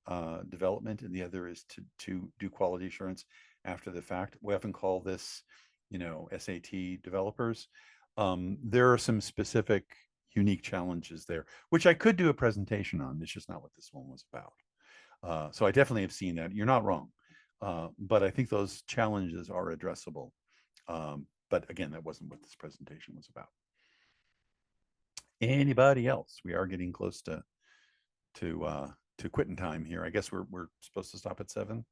Speaker 2: development, and the other is to do quality assurance after the fact. We often call this, SAT developers. There are some specific unique challenges there, which I could do a presentation on. It's just not what this one was about. So I definitely have seen that. You're not wrong. But I think those challenges are addressable. But again, that wasn't what this presentation was about. Anybody else? We are getting close to quitting time here. I guess we're supposed to stop at 7.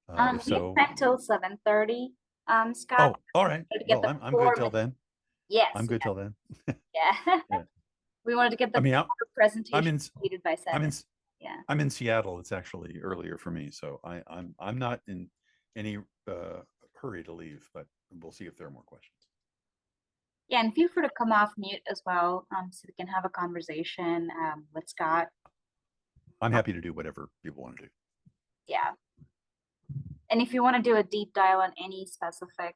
Speaker 2: If so,
Speaker 1: till 7:30.
Speaker 2: oh,
Speaker 1: Scott.
Speaker 2: all right. Well, I'm good till then.
Speaker 1: Yes.
Speaker 2: I'm good till then.
Speaker 1: Yeah.
Speaker 2: Yeah.
Speaker 1: We wanted to get the presentation completed by 7. Yeah.
Speaker 2: I'm in Seattle. It's actually earlier for me, so I'm not in any hurry to leave, but we'll see if there are more questions.
Speaker 1: Yeah, and feel free to come off mute as well, so we can have a conversation with Scott.
Speaker 2: I'm happy to do whatever people want to do.
Speaker 1: Yeah. And if you want to do a deep dive on any specific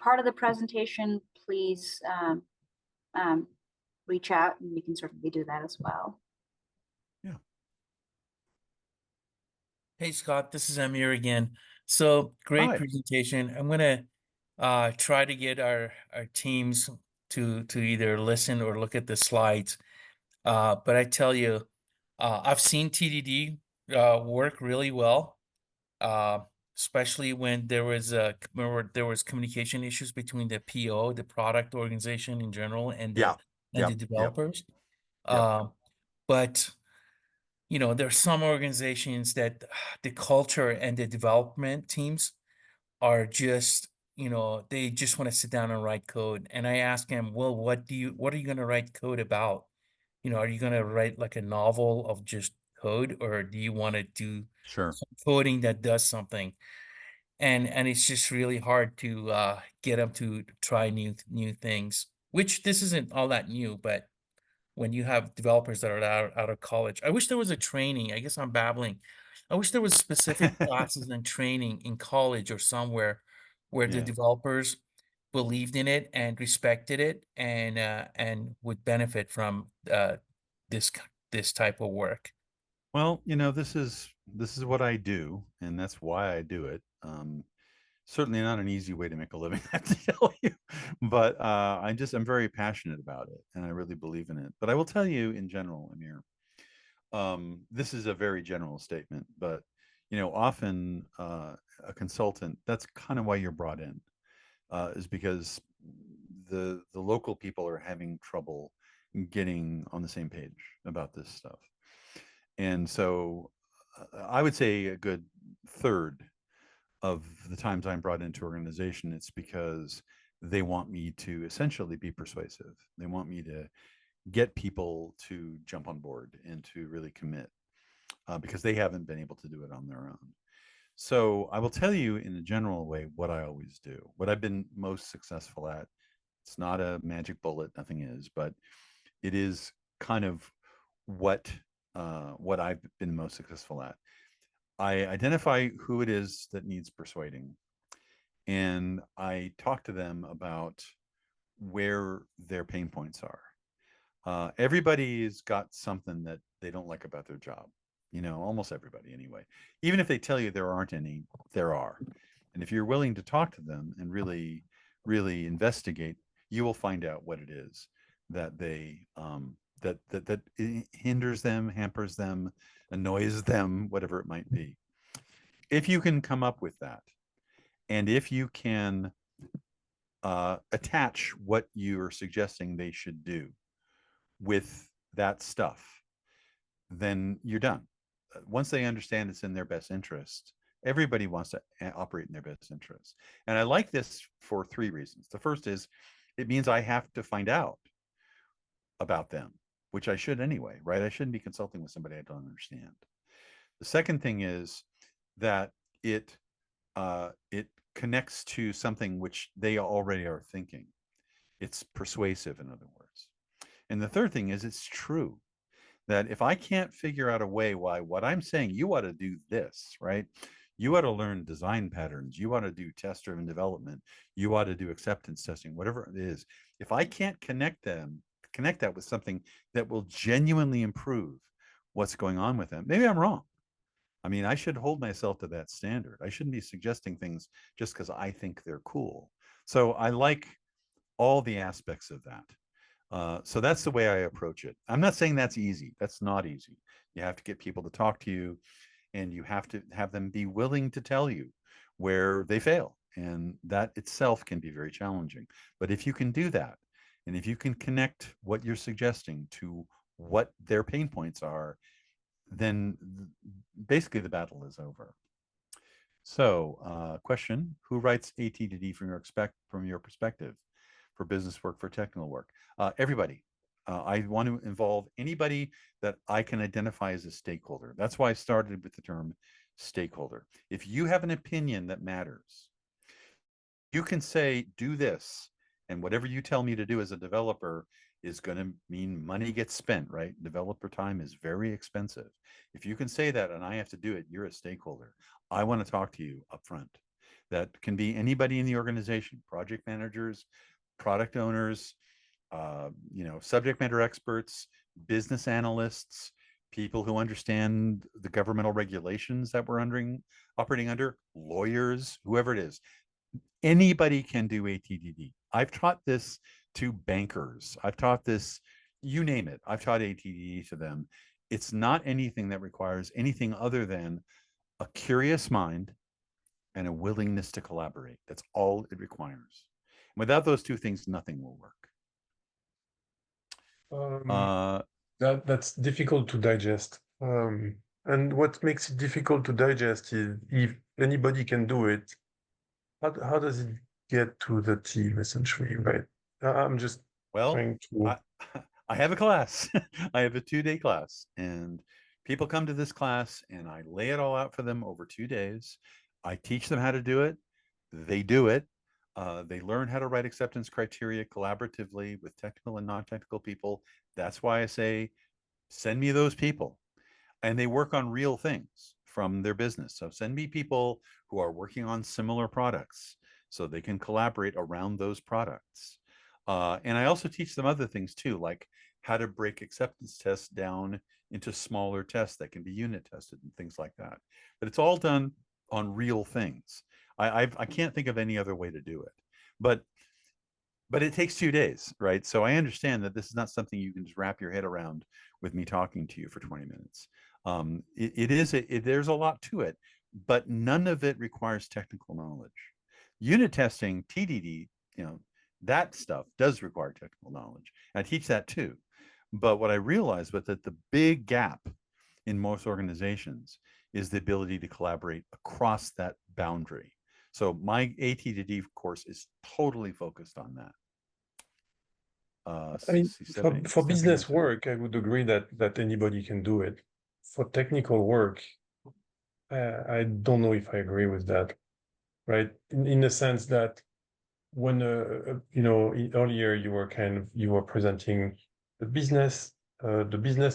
Speaker 1: part of the presentation, please reach out, and we can certainly do that as well.
Speaker 2: Yeah.
Speaker 4: Hey, Scott, this is Amir again. So great
Speaker 2: Hi.
Speaker 4: presentation. I'm going to try to get our teams to either listen or look at the slides. But I tell you, I've seen TDD work really well, especially when there was communication issues between the PO, the product organization in general, and the developers. But there are some organizations that the culture and the development teams are just, they just want to sit down and write code. And I ask them, well, what are you going to write code about? Are you going to write like a novel of just code, or do you want to do some coding that does something? And it's just really hard to get them to try new things, which this isn't all that new, but when you have developers that are out of college, I wish there was a training. I guess I'm babbling. I wish there was specific classes and training in college or somewhere where the developers believed in it and respected it and would benefit from this type of work.
Speaker 2: Well, this is what I do, and that's why I do it. Certainly not an easy way to make a living, I have to tell you, but I'm very passionate about it, and I really believe in it. But I will tell you in general, Amir, this is a very general statement, but often a consultant, that's kind of why you're brought in, is because the local people are having trouble getting on the same page about this stuff. And so I would say a good third of the times I'm brought into organization, it's because they want me to essentially be persuasive. They want me to get people to jump on board and to really commit, because they haven't been able to do it on their own. So I will tell you in a general way what I always do, what I've been most successful at. It's not a magic bullet, nothing is, but it is kind of what I've been most successful at. I identify who it is that needs persuading, and I talk to them about where their pain points are. Everybody's got something that they don't like about their job, almost everybody anyway. Even if they tell you there aren't any, there are. And if you're willing to talk to them and really, really investigate, you will find out what it is that they that hinders them, hampers them, annoys them, whatever it might be. If you can come up with that, and if you can attach what you're suggesting they should do with that stuff, then you're done. Once they understand it's in their best interest, everybody wants to operate in their best interest. And I like this for three reasons. The first is it means I have to find out about them, which I should anyway, right? I shouldn't be consulting with somebody I don't understand. The second thing is that it connects to something which they already are thinking. It's persuasive, in other words. And the third thing is it's true that if I can't figure out a way why what I'm saying, you ought to do this, right? You ought to learn design patterns. You ought to do test-driven development. You ought to do acceptance testing, whatever it is. If I can't connect that with something that will genuinely improve what's going on with them, maybe I'm wrong. I mean, I should hold myself to that standard. I shouldn't be suggesting things just because I think they're cool. So I like all the aspects of that. So that's the way I approach it. I'm not saying that's easy. That's not easy. You have to get people to talk to you, and you have to have them be willing to tell you where they fail. And that itself can be very challenging. But if you can do that, and if you can connect what you're suggesting to what their pain points are, then basically the battle is over. So question, who writes ATDD from your perspective for business work, for technical work? Everybody. I want to involve anybody that I can identify as a stakeholder. That's why I started with the term stakeholder. If you have an opinion that matters, you can say, do this, and whatever you tell me to do as a developer is going to mean money gets spent, right? Developer time is very expensive. If you can say that and I have to do it, you're a stakeholder. I want to talk to you up front. That can be anybody in the organization, project managers, product owners, subject matter experts, business analysts, people who understand the governmental regulations that we're operating under, lawyers, whoever it is. Anybody can do ATDD. I've taught this to bankers. I've taught this, you name it. I've taught ATDD to them. It's not anything that requires anything other than a curious mind and a willingness to collaborate. That's all it requires. Without those two things, nothing will work.
Speaker 3: That's difficult to digest. And what makes it difficult to digest is if anybody can do it, how does it get to the team essentially, right? I'm just trying to.
Speaker 2: I have a class. I have a 2-day class, and people come to this class and I lay it all out for them over 2 days. I teach them how to do it. They do it. They learn how to write acceptance criteria collaboratively with technical and non-technical people. That's why I say, send me those people. And they work on real things from their business. So send me people who are working on similar products so they can collaborate around those products. And I also teach them other things too, like how to break acceptance tests down into smaller tests that can be unit tested and things like that. But it's all done on real things. I can't think of any other way to do it. But it takes 2 days, right? So I understand that this is not something you can just wrap your head around with me talking to you for 20 minutes. There's a lot to it, but none of it requires technical knowledge. Unit testing, TDD, that stuff does require technical knowledge. I teach that too. But what I realized was that the big gap in most organizations is the ability to collaborate across that boundary. So my AT2D course is totally focused on that.
Speaker 3: I mean,
Speaker 2: Stephanie
Speaker 3: for business
Speaker 2: answered.
Speaker 3: work, I would agree that anybody can do it. For technical work, I don't know if I agree with that, right? In the sense that when earlier you were presenting the business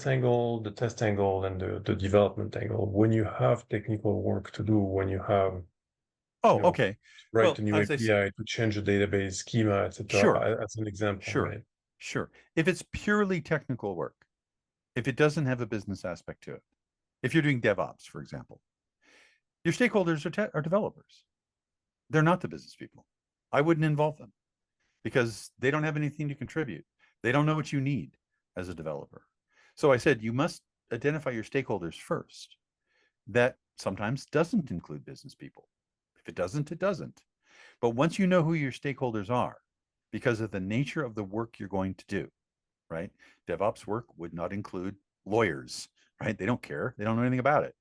Speaker 3: angle, the test angle, and the development angle. When you have technical work to do, when you have
Speaker 2: Okay.
Speaker 3: write a new API to change the database schema, etc.
Speaker 2: Sure.
Speaker 3: As an example,
Speaker 2: Sure.
Speaker 3: right?
Speaker 2: Sure. If it's purely technical work, if it doesn't have a business aspect to it, if you're doing DevOps, for example, your stakeholders are developers. They're not the business people. I wouldn't involve them because they don't have anything to contribute. They don't know what you need as a developer. So I said, you must identify your stakeholders first. That sometimes doesn't include business people. If it doesn't, it doesn't. But once you know who your stakeholders are, because of the nature of the work you're going to do, right? DevOps work would not include lawyers, right? They don't care. They don't know anything about it.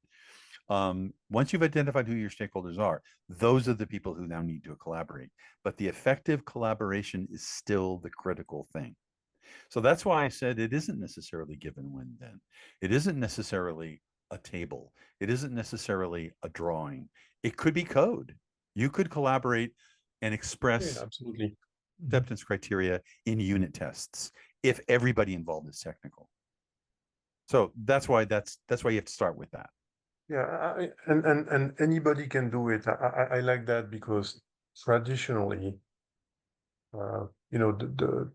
Speaker 2: Once you've identified who your stakeholders are, those are the people who now need to collaborate. But the effective collaboration is still the critical thing. So that's why I said it isn't necessarily given when then. It isn't necessarily a table. It isn't necessarily a drawing. It could be code. You could collaborate and express
Speaker 3: absolutely
Speaker 2: acceptance criteria in unit tests if everybody involved is technical. So that's why you have to start with that.
Speaker 3: Yeah, and anybody can do it. I like that because traditionally, the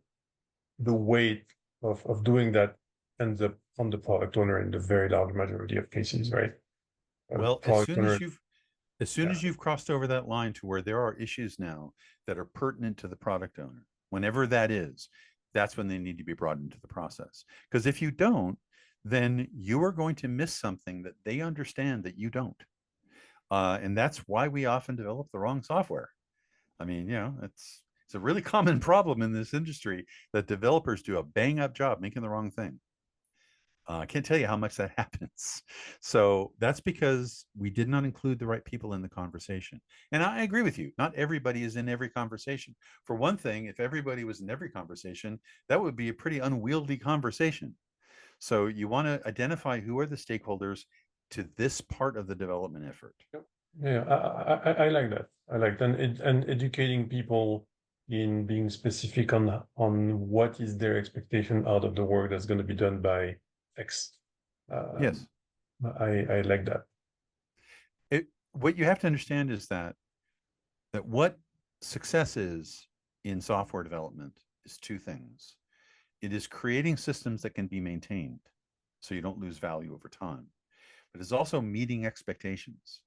Speaker 3: weight of doing that ends up on the product owner in the very large majority of cases, right?
Speaker 2: Well, as soon as you've crossed over that line to where there are issues now that are pertinent to the product owner, whenever that is, that's when they need to be brought into the process. Because if you don't, then you are going to miss something that they understand that you don't. And that's why we often develop the wrong software. I mean, it's a really common problem in this industry that developers do a bang up job making the wrong thing. I can't tell you how much that happens. So that's because we did not include the right people in the conversation. And I agree with you. Not everybody is in every conversation. For one thing, if everybody was in every conversation, that would be a pretty unwieldy conversation. So you want to identify who are the stakeholders to this part of the development effort.
Speaker 3: Yeah, I like that. I like that. And educating people in being specific on what is their expectation out of the work that's going to be done by X.
Speaker 2: Yes.
Speaker 3: I like that.
Speaker 2: What you have to understand is that what success is in software development is two things. It is creating systems that can be maintained so you don't lose value over time. But it's also meeting expectations.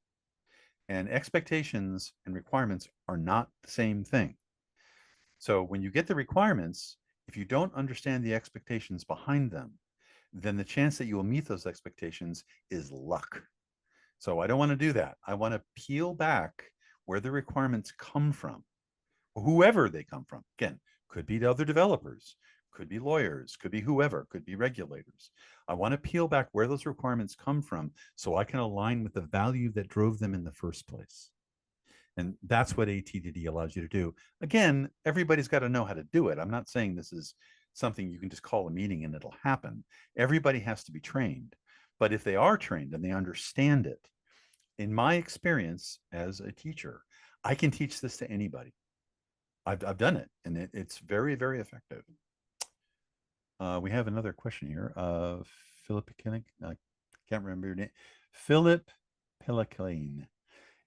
Speaker 2: And expectations and requirements are not the same thing. So when you get the requirements, if you don't understand the expectations behind them, then the chance that you will meet those expectations is luck. So I don't want to do that. I want to peel back where the requirements come from, whoever they come from. Again, could be other developers, could be lawyers, could be whoever, could be regulators. I want to peel back where those requirements come from so I can align with the value that drove them in the first place. And that's what AT2D allows you to do. Again, everybody's got to know how to do it. I'm not saying this is something you can just call a meeting and it'll happen. Everybody has to be trained. But if they are trained and they understand it, in my experience as a teacher, I can teach this to anybody. I've done it, and it's very, very effective. We have another question here. Philip Kinnick, I can't remember your name. Philip Pellicane.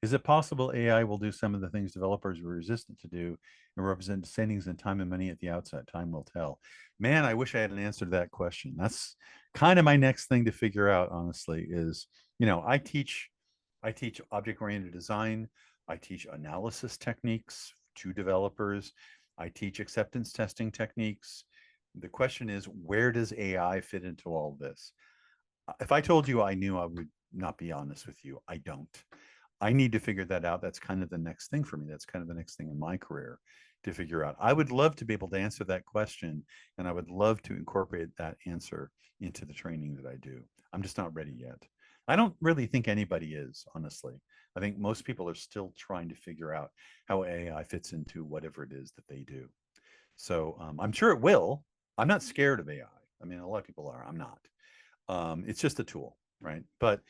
Speaker 2: Is it possible AI will do some of the things developers were resistant to do and represent savings in time and money at the outset? Time will tell. Man, I wish I had an answer to that question. That's kind of my next thing to figure out, honestly, is, I teach object-oriented design. I teach analysis techniques to developers. I teach acceptance testing techniques. The question is, where does AI fit into all this? If I told you I knew, I would not be honest with you. I don't. I need to figure that out. That's kind of the next thing for me. That's kind of the next thing in my career to figure out. I would love to be able to answer that question, and I would love to incorporate that answer into the training that I do. I'm just not ready yet. I don't really think anybody is, honestly. I think most people are still trying to figure out how AI fits into whatever it is that they do. So I'm sure it will. I'm not scared of AI. I mean, a lot of people are. I'm not. It's just a tool, right? But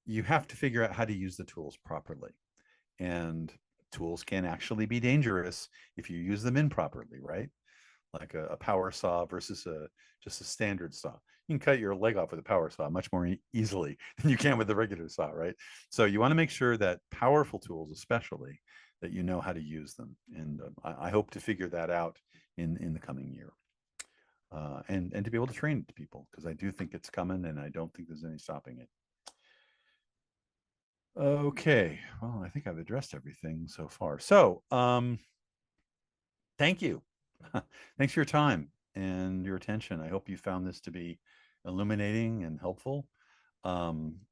Speaker 2: you have to figure out how to use the tools properly. And tools can actually be dangerous if you use them improperly, right? Like a power saw versus just a standard saw. You can cut your leg off with a power saw much more easily than you can with the regular saw, right? So you want to make sure that powerful tools, especially, that you know how to use them. And I hope to figure that out in the coming year. And to be able to train it to people, because I do think it's coming and I don't think there's any stopping it. Okay, well, I think I've addressed everything so far. So thank you. Thanks for your time and your attention. I hope you found this to be illuminating and helpful.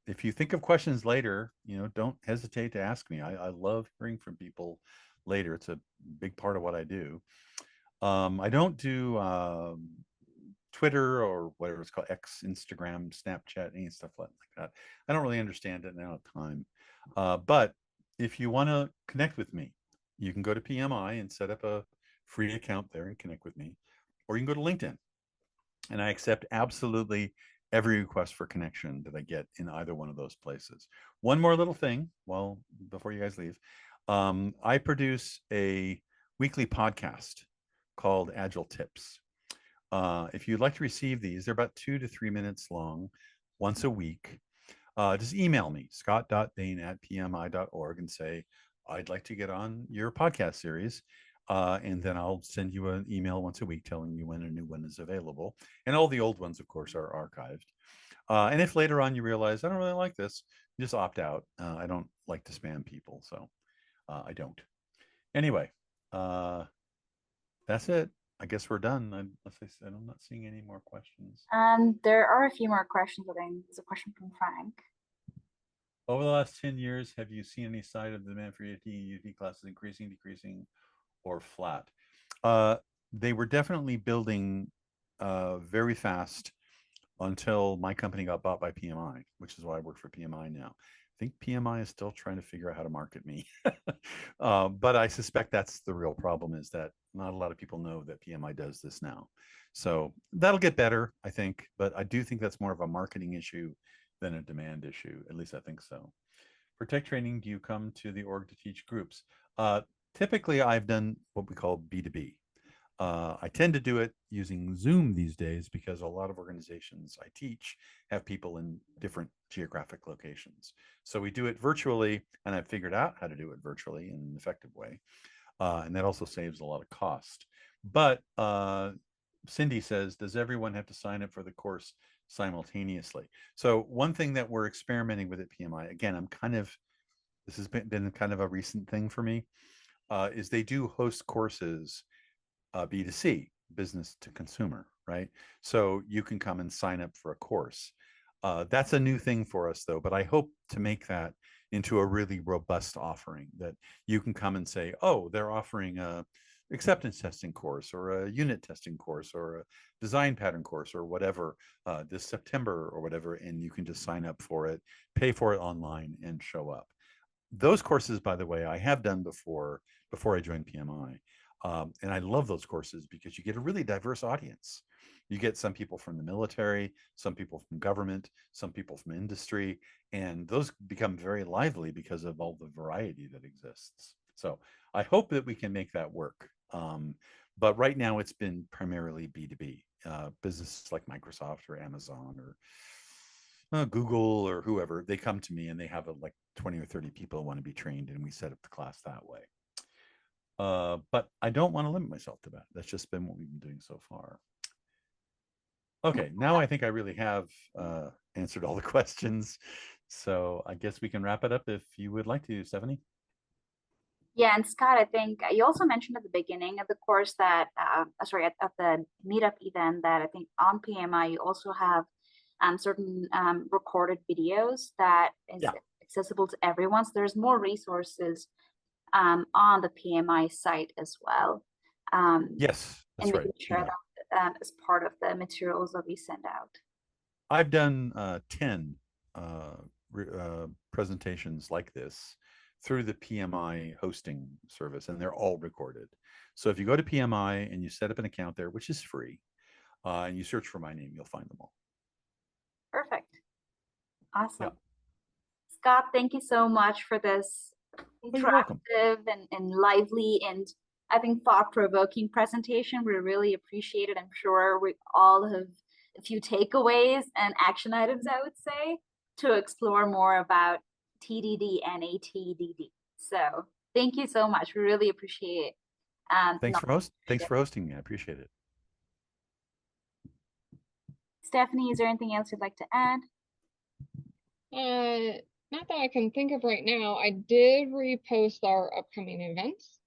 Speaker 2: If you think of questions later, don't hesitate to ask me. I love hearing from people later. It's a big part of what I do. I don't do Twitter or whatever it's called, X, Instagram, Snapchat, any stuff like that. I don't really understand it and I don't have time. But if you want to connect with me, you can go to PMI and set up a free account there and connect with me. Or you can go to LinkedIn. And I accept absolutely every request for connection that I get in either one of those places. One more little thing, before you guys leave. I produce a weekly podcast called Agile Tips. If you'd like to receive these, they're about 2 to 3 minutes long, once a week. Just email me, scott.bain@pmi.org, and say, I'd like to get on your podcast series. And then I'll send you an email once a week telling you when a new one is available. And all the old ones, of course, are archived. And if later on you realize, I don't really like this, just opt out. I don't like to spam people, so I don't. Anyway, that's it. I guess we're done. Unless I said, I'm not seeing any more questions.
Speaker 1: There are a few more questions. I think there's a question from Frank.
Speaker 2: Over the last 10 years, have you seen any sign of the demand for UT classes increasing, decreasing, or flat? They were definitely building very fast until my company got bought by PMI, which is why I work for PMI now. I think PMI is still trying to figure out how to market me. But I suspect that's the real problem, is that not a lot of people know that PMI does this now. So that'll get better, I think. But I do think that's more of a marketing issue than a demand issue. At least I think so. For tech training, do you come to the org to teach groups? Typically, I've done what we call B2B. I tend to do it using Zoom these days because a lot of organizations I teach have people in different geographic locations. So we do it virtually, and I've figured out how to do it virtually in an effective way. And that also saves a lot of cost. But Cindy says, does everyone have to sign up for the course simultaneously? So one thing that we're experimenting with at PMI, again, this has been kind of a recent thing for me, is they do host courses B2C, business to consumer, right? So you can come and sign up for a course. That's a new thing for us, though, but I hope to make that into a really robust offering that you can come and say, oh, they're offering a acceptance testing course or a unit testing course or a design pattern course or whatever this September or whatever, and you can just sign up for it, pay for it online, and show up. Those courses, by the way, I have done before I joined PMI. And I love those courses because you get a really diverse audience. You get some people from the military, some people from government, some people from industry, and those become very lively because of all the variety that exists. So I hope that we can make that work. But right now it's been primarily B2B, businesses like Microsoft or Amazon or Google or whoever. They come to me and they have like 20 or 30 people who want to be trained, and we set up the class that way. But I don't want to limit myself to that. That's just been what we've been doing so far. Okay, now I think I really have answered all the questions. So I guess we can wrap it up if you would like to, Stephanie.
Speaker 1: Yeah, and Scott, I think you also mentioned at the beginning of the course that, at the Meetup event, that I think on PMI you also have certain recorded videos that is accessible to everyone. So there's more resources on the PMI site as well.
Speaker 2: Yes, that's
Speaker 1: and we
Speaker 2: right.
Speaker 1: can share that as part of the materials that we send out.
Speaker 2: I've done 10 presentations like this through the PMI hosting service, and they're all recorded. So if you go to PMI and you set up an account there, which is free, and you search for my name, you'll find them all.
Speaker 1: Perfect. Awesome.
Speaker 2: Yeah.
Speaker 1: Scott, thank you so much for this
Speaker 2: you're welcome.
Speaker 1: interactive and lively and I think thought-provoking presentation. We really appreciate it. I'm sure we all have a few takeaways and action items, I would say, to explore more about TDD and ATDD. So thank you so much. We really appreciate it.
Speaker 2: Thanks for hosting me. I appreciate it.
Speaker 1: Stephanie, is there anything else you'd like to add?
Speaker 5: Not that I can think of right now. I did repost our upcoming events.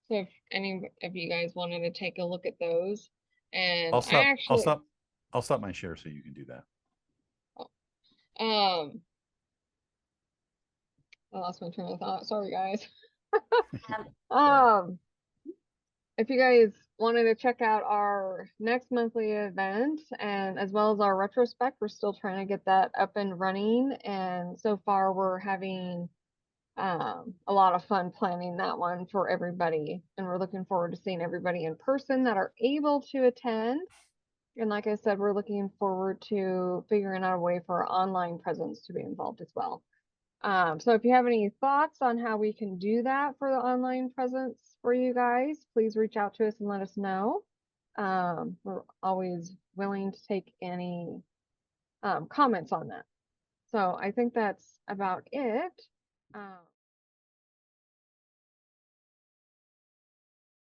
Speaker 5: So if any of you guys wanted to take a look at those, and
Speaker 2: I'll stop my share so you can do that.
Speaker 5: I lost my train of thought. Sorry, guys. If you guys wanted to check out our next monthly event and as well as our retrospect, we're still trying to get that up and running. And so far we're having a lot of fun planning that one for everybody. And we're looking forward to seeing everybody in person that are able to attend. And like I said, we're looking forward to figuring out a way for our online presence to be involved as well. So if you have any thoughts on how we can do that for the online presence for you guys, please reach out to us and let us know. We're always willing to take any comments on that. So I think that's about it.